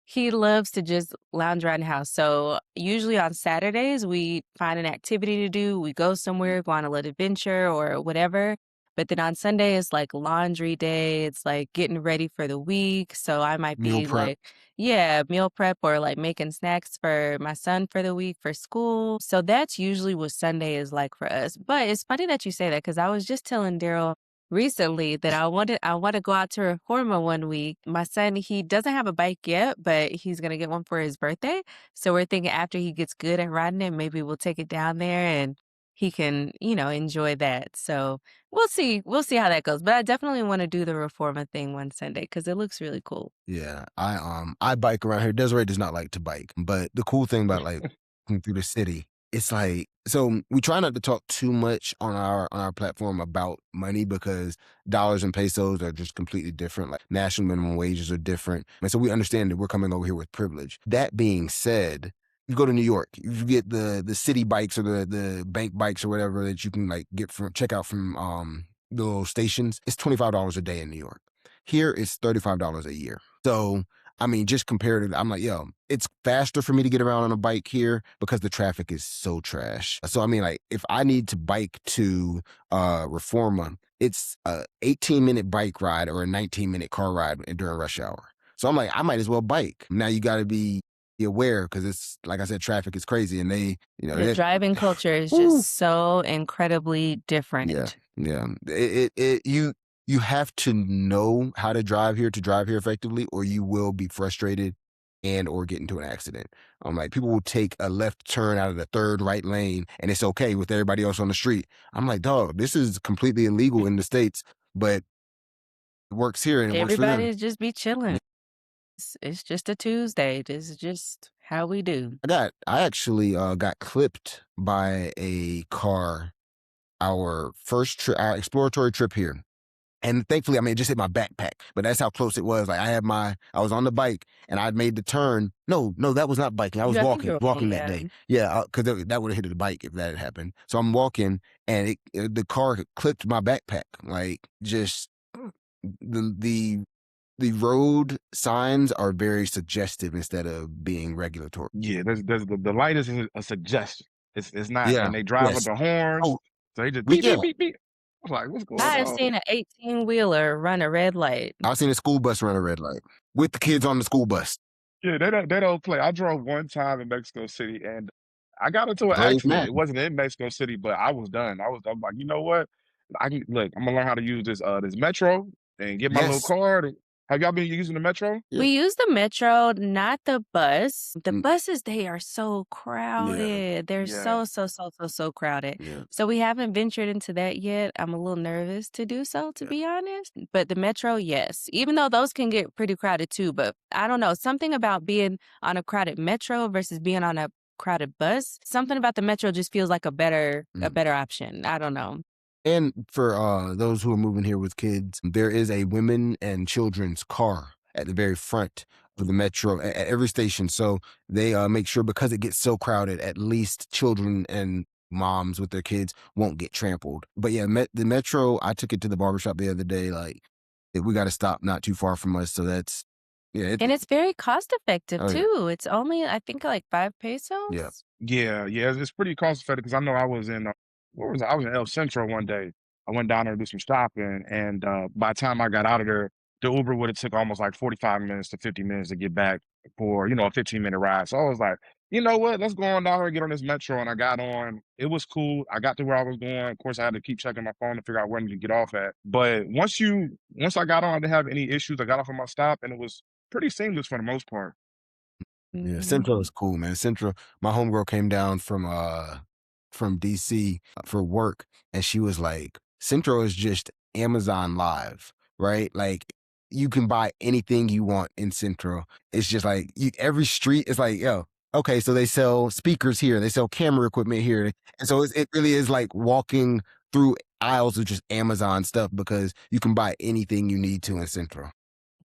he loves to just lounge around the house. So usually on Saturdays, we find an activity to do. We go somewhere, go on a little adventure or whatever. But then on Sunday, it's like laundry day. It's like getting ready for the week. So I might Meal be prep. like, yeah, meal prep or like making snacks for my son for the week for school. So that's usually what Sunday is like for us. But it's funny that you say that because I was just telling Daryl recently that I want to go out to Reforma one week. My son, he doesn't have a bike yet, but he's gonna get one for his birthday. So we're thinking after he gets good at riding it, maybe we'll take it down there and he can, enjoy that. So we'll see how that goes. But I definitely want to do the Reforma thing one Sunday because it looks really cool. Yeah, I bike around here. Desiree does not like to bike, but the cool thing about like walking through the city, it's like so we try not to talk too much on our platform about money because dollars and pesos are just completely different. Like national minimum wages are different, and so we understand that we're coming over here with privilege. That being said, you go to New York, you get the city bikes or the bank bikes or whatever that you can like get from check out from the little stations. It's $25 a day in New York. Here it's $35 a year. So, I mean, just comparatively, I'm like, yo, it's faster for me to get around on a bike here because the traffic is so trash. So, I mean, like, if I need to bike to Reforma, it's a 18-minute bike ride or a 19-minute car ride during rush hour. So I'm like, I might as well bike. Now you got to be aware because it's like I said, traffic is crazy, and The driving culture is woo, just so incredibly yeah, different. yeah. You have to know how to drive here effectively, or you will be frustrated and or get into an accident. Like people will take a left turn out of the third right lane, and it's okay with everybody else on the street. I'm like, dog, this is completely illegal in the States, but it works here and it works for them. Everybody just be chilling. It's just a Tuesday. This is just how we do. I actually got clipped by a car our first trip, our exploratory trip here. And thankfully, I mean, it just hit my backpack, but that's how close it was. Like I was on the bike and I'd made the turn. No, no, that was not biking. I was I think you're walking that yeah. day. Yeah, because that would have hit the bike if that had happened. So I'm walking and the car clipped my backpack. Like just the the road signs are very suggestive instead of being regulatory. Yeah, there's the light is a suggestion. It's not, Yeah. and they drive with Yes. the horns, Oh, so they just we beep yeah. beep beep beep. I was like, what's going I have on? seen an 18-wheeler run a red light. I've seen a school bus run a red light with the kids on the school bus. Yeah, they don't play. I drove one time in Mexico City, and I got into an Brave accident. man. It wasn't in Mexico City, but I was done. I'm like, you know what? I can look. I'm gonna learn how to use this metro and get my little Yes. card. Have y'all been using the metro? Yeah. We use the metro, not the bus. The Mm, buses, they are so yeah. crowded. They're Yeah, so crowded. Yeah. So we haven't ventured into that yet. I'm a little nervous to do so, to Yeah. be honest. But the metro, yes. Even though those can get pretty crowded too. But I don't know. Something about being on a crowded metro versus being on a crowded bus. Something about the metro just feels like a Mm. better option. I don't know. And for those who are moving here with kids, there is a women and children's car at the very front of the metro at every station. So they make sure because it gets so crowded, at least children and moms with their kids won't get trampled. But yeah, the metro, I took it to the barbershop the other day. Like we got to stop not too far from us. So that's, yeah. And it's very cost effective Oh, yeah. too. It's only, I think, like 5 Yeah. pesos. yeah. It's pretty cost effective because I know I was in where was I? I was in El Centro one day. I went down there to do some shopping, and by the time I got out of there, the Uber would have took almost like 45 minutes to 50 minutes to get back for a 15-minute ride. So I was like, you know what? Let's go on down here and get on this metro. And I got on. It was cool. I got to where I was going. Of course, I had to keep checking my phone to figure out where to get off at. But once I got on, I didn't have any issues. I got off at my stop, and it was pretty seamless for the most part. Yeah, Central Mhm. is cool, man. Central, my homegirl came down from DC for work, and she was like, Central is just Amazon Live, right? Like you can buy anything you want in Central. It's just like every street is like, yo, okay, so they sell speakers here, they sell camera equipment here, and so it really is like walking through aisles of just Amazon stuff because you can buy anything you need to in Central.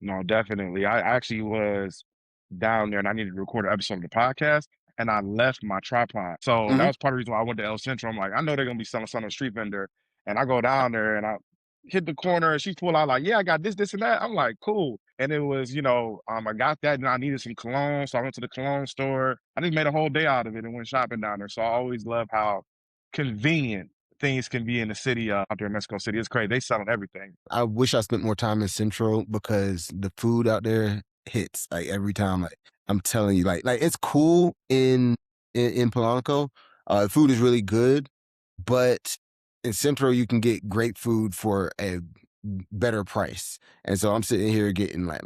No, definitely. I actually was down there and I needed to record an episode of the podcast and I left my tripod. So that Hmm. was part of the reason why I went to El Centro. I'm like, I know they're gonna be selling something on the street vendor. And I go down there and I hit the corner and she pulled out like, yeah, I got this, and that. I'm like, cool. And it was, I got that and I needed some cologne. So I went to the cologne store. I just made a whole day out of it and went shopping down there. So I always love how convenient things can be in the city out there in Mexico City. It's crazy. They selling everything. I wish I spent more time in Central because the food out there hits like every time. Like I'm telling you, like it's cool in Polanco. Food is really good, but in Central you can get great food for a better price. And so I'm sitting here getting like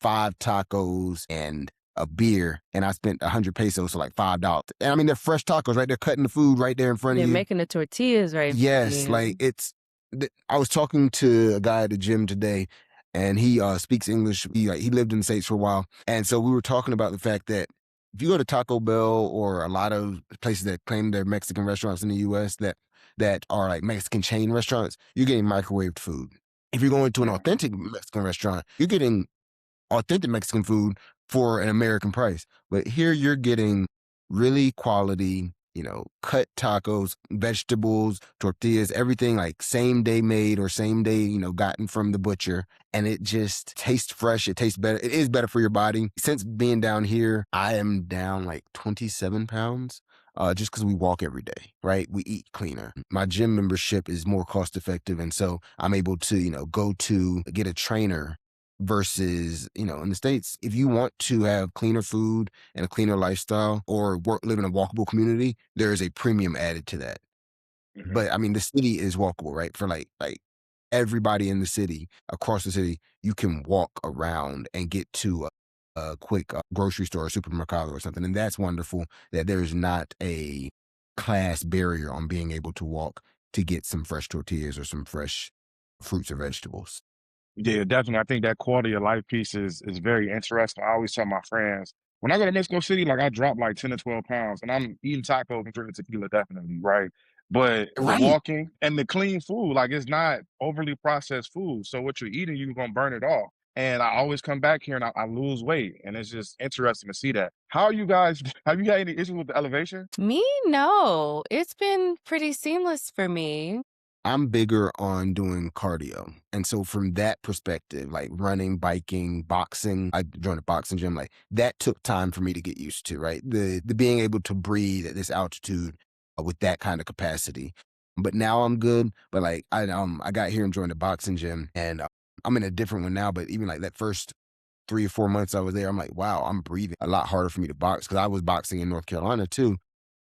5 tacos and a beer, and I spent 100 pesos, so like $5. And I mean, they're fresh tacos, right? They're cutting the food right there in front of They're you. making the tortillas right in front of Yes, like you. I was talking to a guy at the gym today, and he speaks English. He lived in the States for a while, and so we were talking about the fact that if you go to Taco Bell or a lot of places that claim they're Mexican restaurants in the U.S. that are like Mexican chain restaurants, you're getting microwaved food. If you're going to an Yeah. authentic Mexican restaurant, you're getting authentic Mexican food for an American price. But here you're getting really quality, cut tacos, vegetables, tortillas, everything like same day made or same day, gotten from the butcher. And it just tastes fresh. It tastes better. It is better for your body. Since being down here, I am down like 27 pounds. Just because we walk every day, right? We eat cleaner. My gym membership is more cost effective. And so I'm able to, go to get a trainer versus, in the States, if you want to have cleaner food and a cleaner lifestyle or live in a walkable community, there is a premium added to that. Mhm. But I mean, the city is walkable, right? For like everybody in the city, across the city, you can walk around and get to a quick grocery store or supermercado or something. And that's wonderful that there's not a class barrier on being able to walk to get some fresh tortillas or some fresh fruits or vegetables. Yeah, definitely. I think that quality of life piece is very interesting. I always tell my friends when I go to Mexico City, like I drop like 10 to 12 pounds and I'm eating tacos and drinking tequila, definitely, right? But the Right. walking and the clean food, like it's not overly processed food. So what you're eating, you're gonna burn it off. And I always come back here and I lose weight. And it's just interesting to see that. How are you guys have you had any issues with the elevation? Me? No. It's been pretty seamless for me. I'm bigger on doing cardio. And so from that perspective, like running, biking, boxing, I joined a boxing gym, like that took time for me to get used to, right? The being able to breathe at this altitude with that kind of capacity. But now I'm good. But like I got here and joined a boxing gym and I'm in a different one now, but even like that first 3 or 4 months I was there, I'm like, wow, I'm breathing a lot harder for me to box because I was boxing in North Carolina too,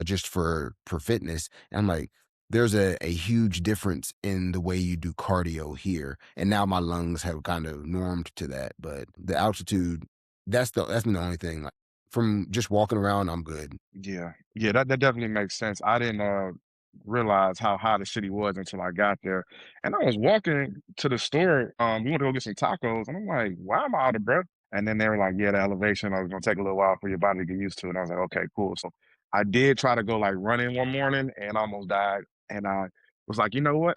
just for fitness. And I'm like, there's a huge difference in the way you do cardio here. And now my lungs have kind of normed to that. But the altitude, that's been the only thing. Like, from just walking around, I'm good. Yeah. Yeah, that definitely makes sense. I didn't realize how high the city was until I got there. And I was walking to the store. We went to go get some tacos, and I'm like, why am I out of breath? And then they were like, yeah, the elevation, I was gonna take a little while for your body to get used to it. And I was like, okay, cool. So I did try to go like running one morning and almost died. And I was like, you know what?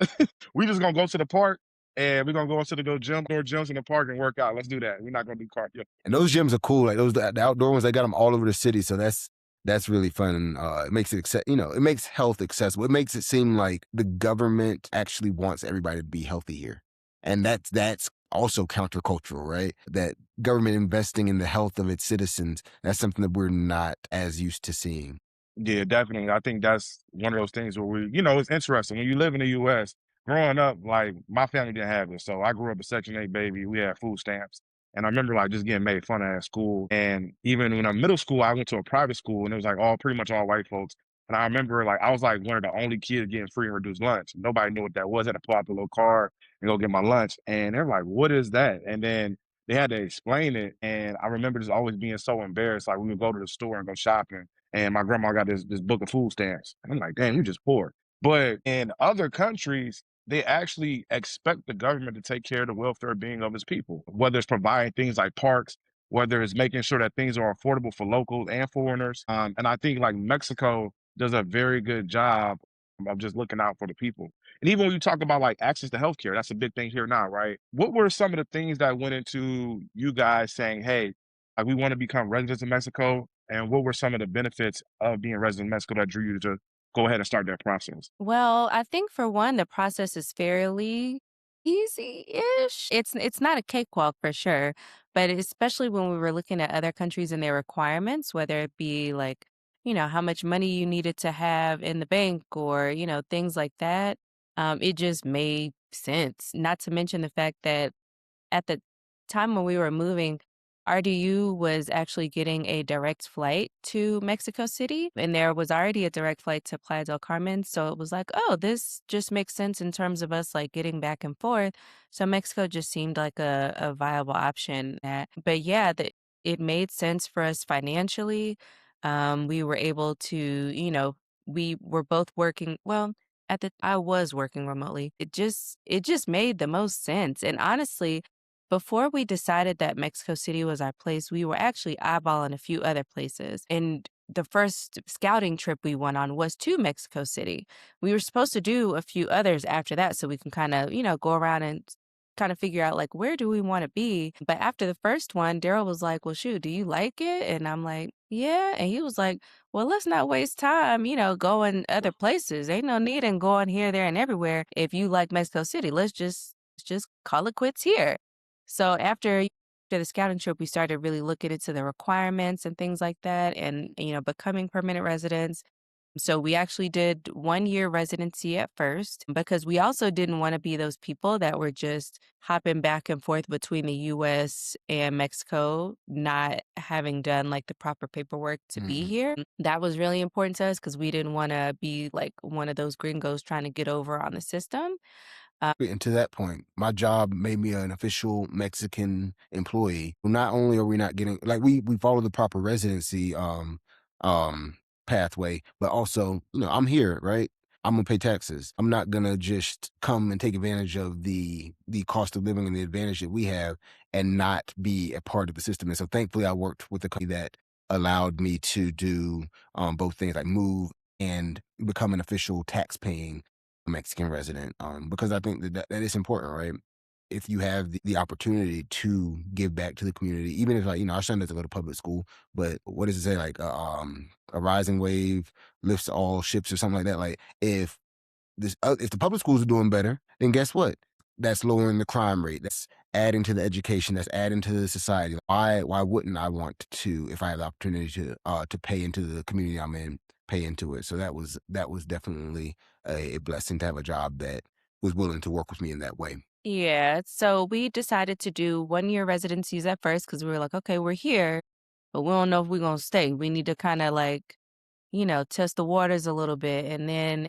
We just gonna go to the park and we're gonna go into the go gym or gyms in the park and work out. Let's do that. We're not gonna do cardio. And those gyms are cool. Like the outdoor ones, they got them all over the city. So that's really fun. And it makes it makes health accessible. It makes it seem like the government actually wants everybody to be healthy here. And that's also countercultural, right? That government investing in the health of its citizens, that's something that we're not as used to seeing. Yeah, definitely. I think that's one of those things where it's interesting. When you live in the US, growing up, like my family didn't have this. So I grew up a Section 8 baby. We had food stamps. And I remember like just getting made fun of at school. And even when I'm middle school, I went to a private school and it was like all pretty much all white folks. And I remember like I was like one of the only kids getting free and reduced lunch. Nobody knew what that was. I had to pull out the little card and go get my lunch. And they're like, what is that? And then they had to explain it. And I remember just always being so embarrassed. Like we would go to the store and go shopping and my grandma got this book of food stamps. And I'm like, damn, you just poor. But in other countries, they actually expect the government to take care of the welfare being of its people, whether it's providing things like parks, whether it's making sure that things are affordable for locals and foreigners. And I think like Mexico does a very good job of just looking out for the people. And even when you talk about like access to healthcare, that's a big thing here now, right? What were some of the things that went into you guys saying, hey, like we want to become residents in Mexico? And what were some of the benefits of being resident in Mexico that drew you to go ahead and start that process? Well, I think for one, the process is fairly easy-ish. It's not a cakewalk for sure, but especially when we were looking at other countries and their requirements, whether it be like, how much money you needed to have in the bank or, things like that, it just made sense. Not to mention the fact that at the time when we were moving, RDU was actually getting a direct flight to Mexico City, and there was already a direct flight to Playa del Carmen. So it was like, oh, this just makes sense in terms of us like getting back and forth. So Mexico just seemed like a viable option. But yeah, it made sense for us financially. We were able to, we were both working, well, I was working remotely. It just made the most sense. And honestly, before we decided that Mexico City was our place, we were actually eyeballing a few other places. And the first scouting trip we went on was to Mexico City. We were supposed to do a few others after that so we can kind of, go around and kind of figure out like where do we want to be. But after the first one, Daryl was like, "Well, shoot, do you like it?" And I'm like, "Yeah." And he was like, "Well, let's not waste time, going other places. Ain't no need in going here, there, and everywhere. If you like Mexico City, let's just call it quits here." So after the scouting trip, we started really looking into the requirements and things like that, and becoming permanent residents. So we actually did 1 year residency at first because we also didn't want to be those people that were just hopping back and forth between the US and Mexico, not having done like the proper paperwork to be Mhm. here. That was really important to us because we didn't want to be like one of those gringos trying to get over on the system. And to that point, my job made me an official Mexican employee. Not only are we not getting like we follow the proper residency um pathway, but also, I'm here, right? I'm gonna pay taxes. I'm not gonna just come and take advantage of the cost of living and the advantage that we have and not be a part of the system. And so thankfully I worked with a company that allowed me to do both things like move and become an official tax paying Mexican resident, because I think that is important, right? If you have the opportunity to give back to the community, even if like our son doesn't go to public school, but what does it say like a rising wave lifts all ships or something like that? Like if the public schools are doing better, then guess what? That's lowering the crime rate. That's adding to the education. That's adding to the society. Why wouldn't I want to if I have the opportunity to pay into the community I'm in, pay into it? So that was definitely a blessing to have a job that was willing to work with me in that way. Yeah, so we decided to do 1 year residencies at first because we were like, okay, we're here, but we don't know if we're going to stay. We need to kind of like test the waters a little bit. And then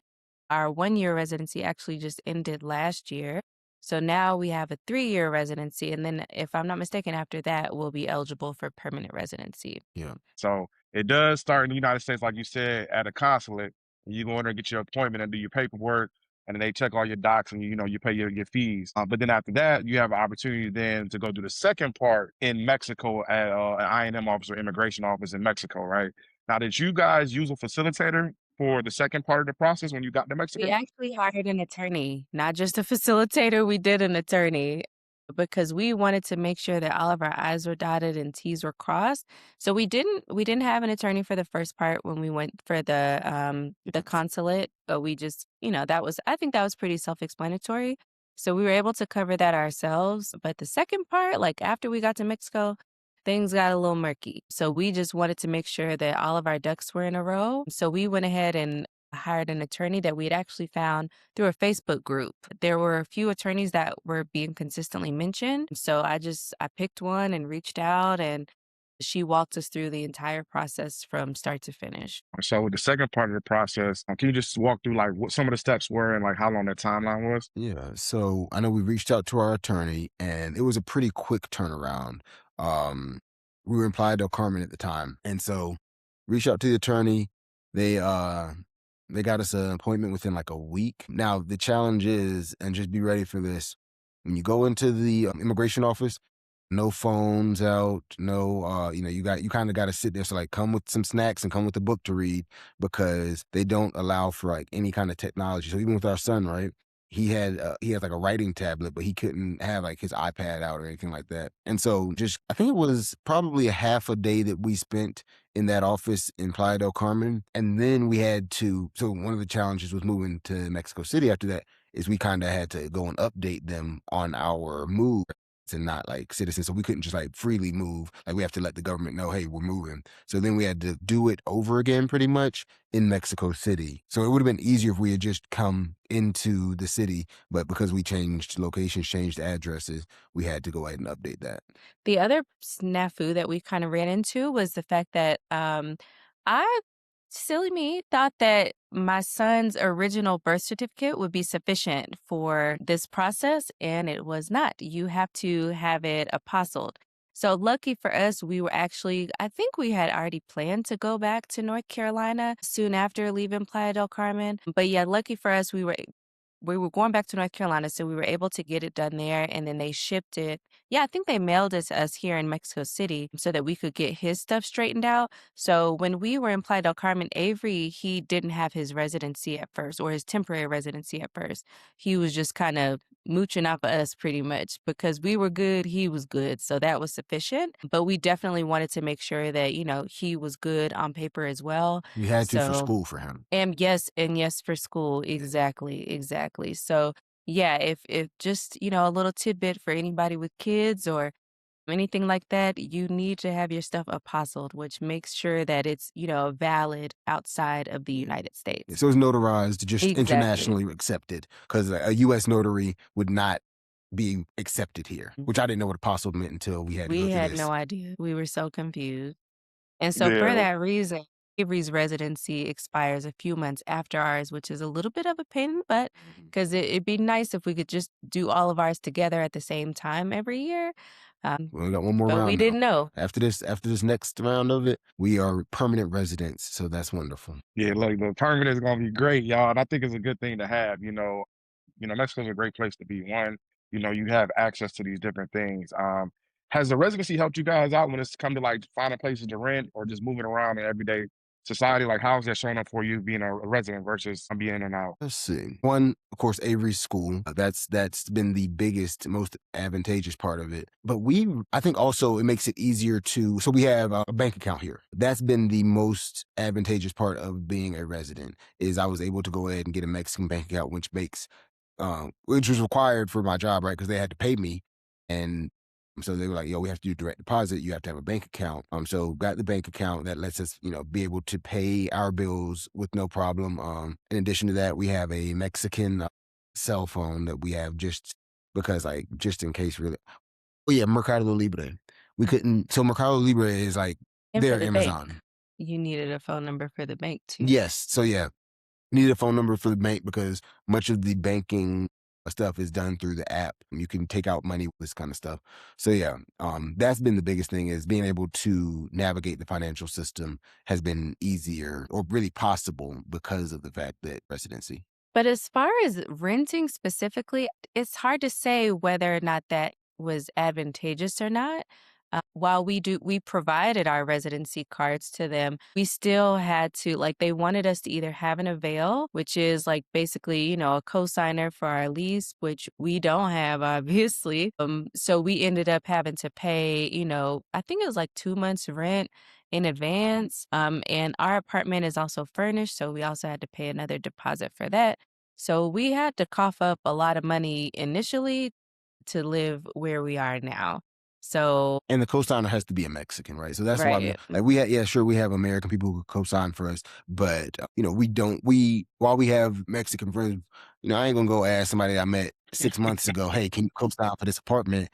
our 1 year residency actually just ended last year. So now we have a 3 year residency. And then, if I'm not mistaken, after that, we'll be eligible for permanent residency. Yeah. So it does start in the United States, like you said, at a consulate. You go in there and get your appointment and do your paperwork, and then they check all your docs and you pay your fees. But then after that, you have an opportunity then to go do the second part in Mexico at an INM office or immigration office in Mexico, right? Now, did you guys use a facilitator for the second part of the process when you got to We Mexico? actually hired an attorney, not just a facilitator, we did an attorney because we wanted to make sure that all of our I's were dotted and T's were crossed. So we didn't have an attorney for the first part when we went for the consulate, but we just, I think that was pretty self-explanatory. So we were able to cover that ourselves. But the second part, like after we got to Mexico, things got a little murky. So we just wanted to make sure that all of our ducks were in a row. So we went ahead and hired an attorney that we'd actually found through a Facebook group. There were a few attorneys that were being consistently mentioned. So I picked one and reached out, and she walked us through the entire process from start to finish. So with the second part of the process, can you just walk through like what some of the steps were and like how long that timeline was? Yeah. So I know we reached out to our attorney and it was a pretty quick turnaround. Um, we were in Playa del Carmen at the time. And so reached out to the attorney. They got us an appointment within like a week. Now the challenge is, and just be ready for this, when you go into the immigration office, no phones out, no you kind of got to sit there. So like come with some snacks and come with a book to read because they don't allow for like any kind of technology. So even with our son, right? He has like a writing tablet, but he couldn't have like his iPad out or anything like that. And so just I think it was probably a half a day that we spent in that office in Playa del Carmen. And then we had to so one of the challenges was moving to Mexico City after that is we kind of had to go and update them on our move and not like citizens. So we couldn't just like freely move. Like we have to let the government know, hey, we're moving. So then we had to do it over again pretty much in Mexico City. So it would have been easier if we had just come into the city, but because we changed locations, changed addresses, we had to go ahead and update that. The other snafu that we kind of ran into was the fact that I, silly me, thought that my son's original birth certificate would be sufficient for this process, and it was not. You have to have it apostilled. So lucky for us, we were actually, I think we had already planned to go back to North Carolina soon after leaving Playa del Carmen. But yeah, lucky for us, we were going back to North Carolina, so we were able to get it done there, and then they shipped it. Yeah, I think they mailed it to us here in Mexico City so that we could get his stuff straightened out. So when we were in Playa del Carmen, Avery, he didn't have his residency at first or his temporary residency at first. He was just kind of mooching off of us pretty much because we were good, he was good. So that was sufficient. But we definitely wanted to make sure that, he was good on paper as well. You had to for So school for him. and yes for school. Exactly, exactly. So yeah, if just, a little tidbit for anybody with kids or anything like that, you need to have your stuff apostilled, which makes sure that it's, valid outside of the United States. So it's notarized, just Exactly. internationally accepted, because a U.S. notary would not be accepted here, which I didn't know what apostle meant until we had to go We through had this. no idea. We were so confused. And so for Yeah, that reason, Avery's residency expires a few months after ours, which is a little bit of a pain in the butt because it'd be nice if we could just do all of ours together at the same time every year. Well, we got one more But we round though. didn't know. After this next round of it, we are permanent residents, so that's wonderful. yeah. Look, the tournament is gonna be great, y'all, and I think it's a good thing to have. Mexico's a great place to be. One, you have access to these different things. Has the residency helped you guys out when it's come to like finding places to rent or just moving around in everyday society? Like, how's that showing up for you being a resident versus being in and out? Let's see. One, of course, Avery's school. That's been the biggest, most advantageous part of it. But I think also it makes it easier to. So we have a bank account here. That's been the most advantageous part of being a resident. Is I was able to go ahead and get a Mexican bank account, which was required for my job, right? Because they had to pay me, and so they were like, "Yo, we have to do direct deposit. You have to have a bank account." So got the bank account that lets us, be able to pay our bills with no problem. In addition to that, we have a Mexican cell phone that we have just because, like, just in case, really. Oh yeah, Mercado Libre. We couldn't. So Mercado Libre is like And for their the bank, Amazon. you needed a phone number for the bank too. Yes. So yeah, need a phone number for the bank because much of the banking stuff is done through the app. You can take out money, this kind of stuff. So yeah, that's been the biggest thing is being able to navigate the financial system has been easier or really possible because of the fact that residency. But as far as renting specifically, it's hard to say whether or not that was advantageous or not. While we provided our residency cards to them, we still had to like they wanted us to either have an avail, which is like basically, a cosigner for our lease, which we don't have obviously. So we ended up having to pay, I think it was like 2 months rent in advance. And our apartment is also furnished, so we also had to pay another deposit for that. So we had to cough up a lot of money initially to live where we are now. So, And the cosigner has to be a Mexican, right? So that's why right. like we had, yeah, sure, we have American people who cosign for us, but we don't. While we have Mexican friends, I ain't gonna go ask somebody I met 6 months ago, hey, can you cosign for this apartment?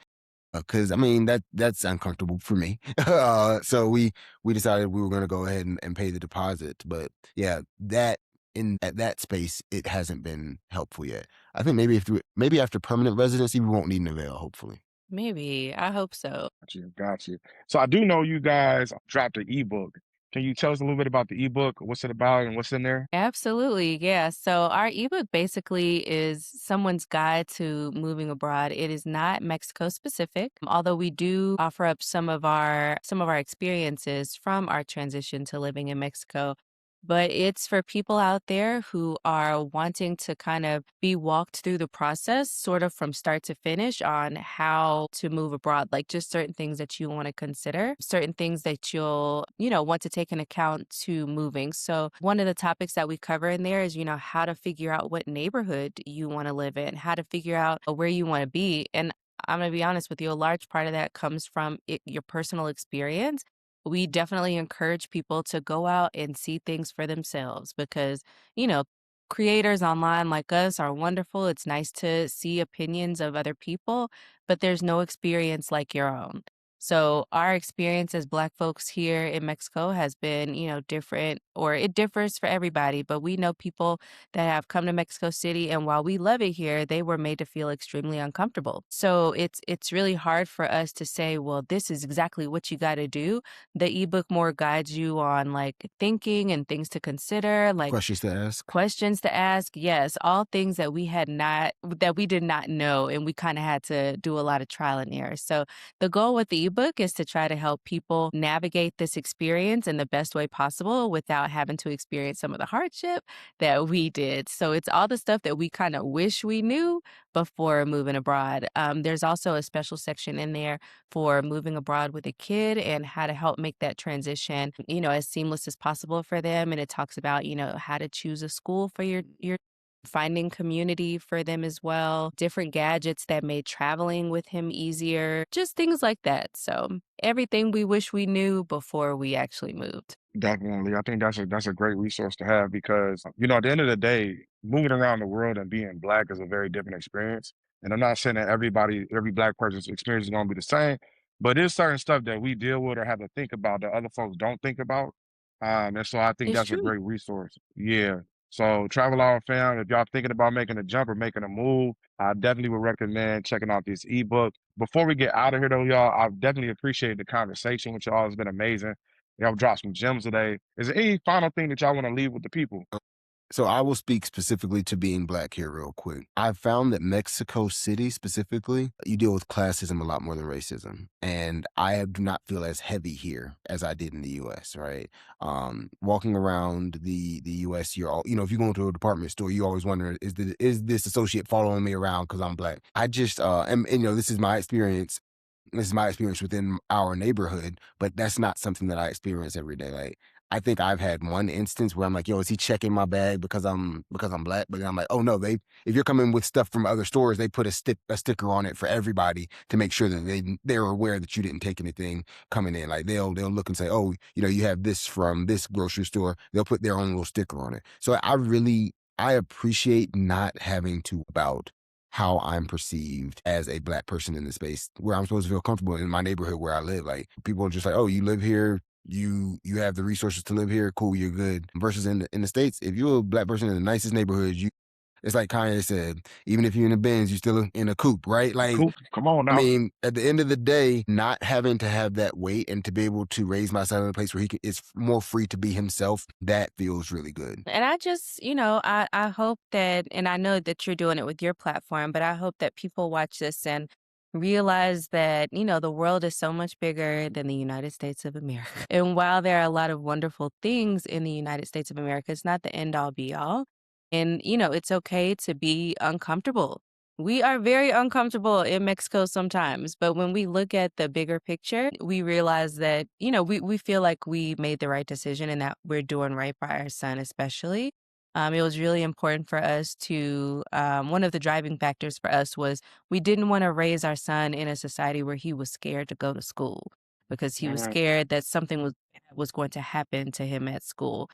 Because I mean that's uncomfortable for me. So we decided we were going to go ahead and pay the deposit. But yeah, that in at that space, it hasn't been helpful yet. I think maybe after permanent residency, we won't need an avail. Hopefully, Maybe. I hope so. Got you. So I do know you guys dropped an ebook. Can you tell us a little bit about the ebook? What's it about and what's in there? Absolutely. Yeah. So our ebook basically is someone's guide to moving abroad. It is not Mexico specific, although we do offer up some of our experiences from our transition to living in Mexico. But it's for people out there who are wanting to kind of be walked through the process, sort of from start to finish on how to move abroad, like just certain things that you want to consider, certain things that you'll, want to take into account to moving. So one of the topics that we cover in there is, how to figure out what neighborhood you want to live in, how to figure out where you want to be. And I'm going to be honest with you, a large part of that comes from your personal experience. We definitely encourage people to go out and see things for themselves because, you know, creators online like us are wonderful. It's nice to see opinions of other people, but there's no experience like your own. So our experience as Black folks here in Mexico has been, different, or it differs for everybody. But we know people that have come to Mexico City, and while we love it here, they were made to feel extremely uncomfortable. So it's really hard for us to say, well, this is exactly what you got to do. The ebook more guides you on like thinking and things to consider, like Questions to ask. questions to ask. Yes, all things that we did not know, and we kind of had to do a lot of trial and error. So the goal with the ebook is to try to help people navigate this experience in the best way possible without having to experience some of the hardship that we did. So it's all the stuff that we kind of wish we knew before moving abroad. There's also a special section in there for moving abroad with a kid and how to help make that transition, as seamless as possible for them. And it talks about, how to choose a school for your finding community for them as well, different gadgets that made traveling with him easier, just things like that. So everything we wish we knew before we actually moved. Definitely. I think that's a great resource to have because, at the end of the day, moving around the world and being black is a very different experience. And I'm not saying that every black person's experience is gonna be the same, but there's certain stuff that we deal with or have to think about that other folks don't think about. And so I think It's that's a true. great resource. Yeah. So travel all fam, if y'all thinking about making a jump or making a move, I definitely would recommend checking out this ebook. Before we get out of here though, y'all, I definitely appreciate the conversation with y'all. It's been amazing. Y'all dropped some gems today. Is there any final thing that y'all want to leave with the people? So I will speak specifically to being black here real quick. I've found that Mexico City specifically, you deal with classism a lot more than racism. And do not feel as heavy here as I did in the US, right? Walking around the US, if you go into a department store, you always wonder, is this associate following me around because I'm black? I just, this is my experience. This is my experience within our neighborhood, but that's not something that I experience every day. Like, I think I've had one instance where I'm like, "Yo, is he checking my bag because I'm black?" But then I'm like, "Oh no, if you're coming with stuff from other stores, they put a sticker on it for everybody to make sure that they're aware that you didn't take anything coming in. Like they'll look and say, "Oh, you have this from this grocery store." They'll put their own little sticker on it. So I appreciate not having to about how I'm perceived as a black person in the space where I'm supposed to feel comfortable in my neighborhood where I live. Like people are just like, "Oh, you live here, you have the resources to live here, cool, you're good." Versus in the States, if you're a black person in the nicest neighborhood, it's like Kanye said, even if you're in a Benz, you're still in a coupe, right? Like, Cool. Come on I now. mean, at the end of the day, not having to have that weight and to be able to raise my son in a place where is more free to be himself, that feels really good. And I just, I hope that, and I know that you're doing it with your platform, but I hope that people watch this and realize that, the world is so much bigger than the United States of America. And while there are a lot of wonderful things in the United States of America, it's not the end all be all. And, it's okay to be uncomfortable. We are very uncomfortable in Mexico sometimes, but when we look at the bigger picture, we realize that, we feel like we made the right decision and that we're doing right by our son, especially. It was really important for us one of the driving factors for us was we didn't want to raise our son in a society where he was scared to go to school because he was Mhm. scared that something was going to happen to him at school.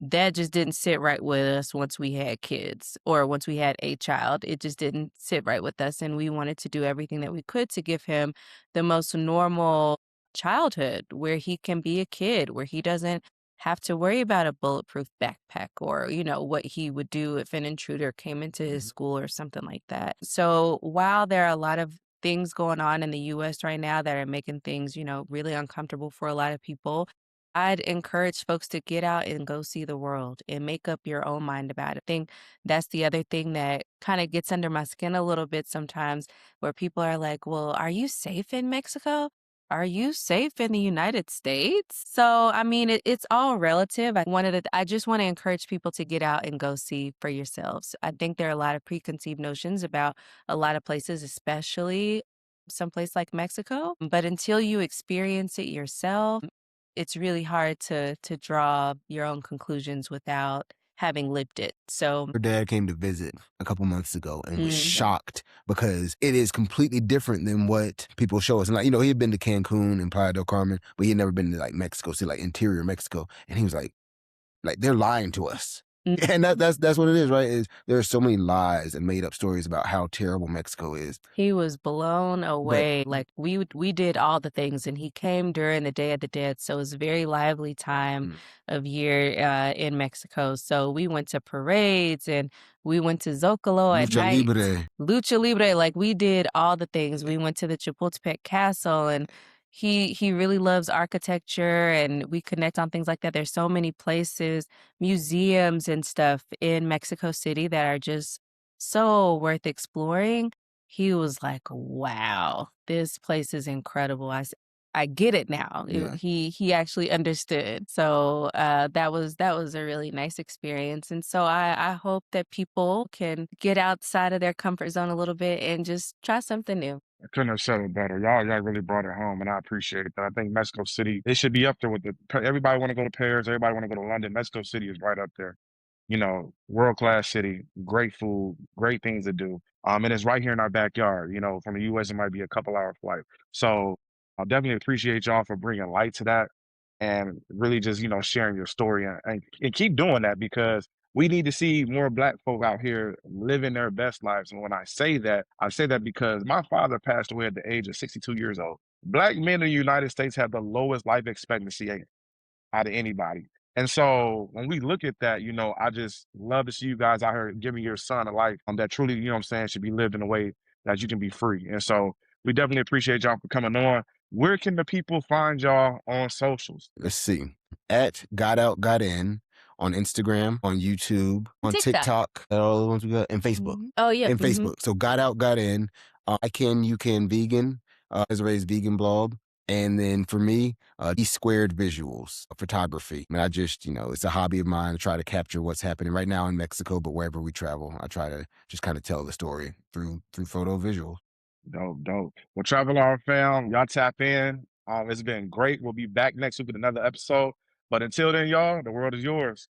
That just didn't sit right with us once we had kids or once we had a child. It just didn't sit right with us. And we wanted to do everything that we could to give him the most normal childhood where he can be a kid, where he doesn't have to worry about a bulletproof backpack or, what he would do if an intruder came into his Mhm. school or something like that. So while there are a lot of things going on in the US right now that are making things, really uncomfortable for a lot of people, I'd encourage folks to get out and go see the world and make up your own mind about it. I think that's the other thing that kind of gets under my skin a little bit sometimes, where people are like, well, are you safe in Mexico? Are you safe in the United States? So, I mean, it's all relative. I just want to encourage people to get out and go see for yourselves. I think there are a lot of preconceived notions about a lot of places, especially someplace like Mexico. But until you experience it yourself, it's really hard to draw your own conclusions without having lived it. So, Her dad came to visit a couple months ago and was mhm. shocked because it is completely different than what people show us. And like, he had been to Cancun and Playa del Carmen, but he had never been to like Mexico City, like interior Mexico. And he was like they're lying to us. And that's what it is, right? Is there are so many lies and made up stories about how terrible Mexico is. He was blown But away. Like we did all the things, and he came during the Day of the Dead, so it was a very lively time of year in Mexico. So we went to parades and we went to Zocalo at Lucha night. Libre, Lucha Libre, like we did all the things. We went to the Chapultepec Castle, and he really loves architecture, and we connect on things like that. There's so many places, museums and stuff in Mexico City that are just so worth exploring. He was like, "Wow, this place is incredible." I get it now. yeah. He actually understood. So that was a really nice experience. And so I hope that people can get outside of their comfort zone a little bit and just try something new. I couldn't have said it better. Y'all really brought it home, and I appreciate that. I think Mexico City, it should be up there with everybody want to go to Paris, everybody want to go to London. Mexico City is right up there. World class city, great food, great things to do. And it's right here in our backyard. From the US, it might be a couple hour flight. So I'll definitely appreciate y'all for bringing light to that and really just, sharing your story and keep doing that because we need to see more Black folk out here living their best lives. And when I say that because my father passed away at the age of 62 years old. Black men in the United States have the lowest life expectancy out of anybody. And so when we look at that, I just love to see you guys out here giving your son a life that truly, what I'm saying, should be lived in a way that you can be free. And so we definitely appreciate y'all for coming on. Where can the people find y'all on socials? Let's see. At Got Out Got In on Instagram, on YouTube, on TikTok, all the ones we got, and Facebook. Oh yeah. And Facebook. So Got Out Got In. I Can You Can Vegan, Desiree's vegan blog. And then for me, E Squared Visuals, photography. I mean, I just, it's a hobby of mine to try to capture what's happening right now in Mexico, but wherever we travel, I try to just kind of tell the story through photo visuals. Dope, dope. Well, Travel Hour fam, y'all tap in. It's been great. We'll be back next week with another episode. But until then, y'all, the world is yours.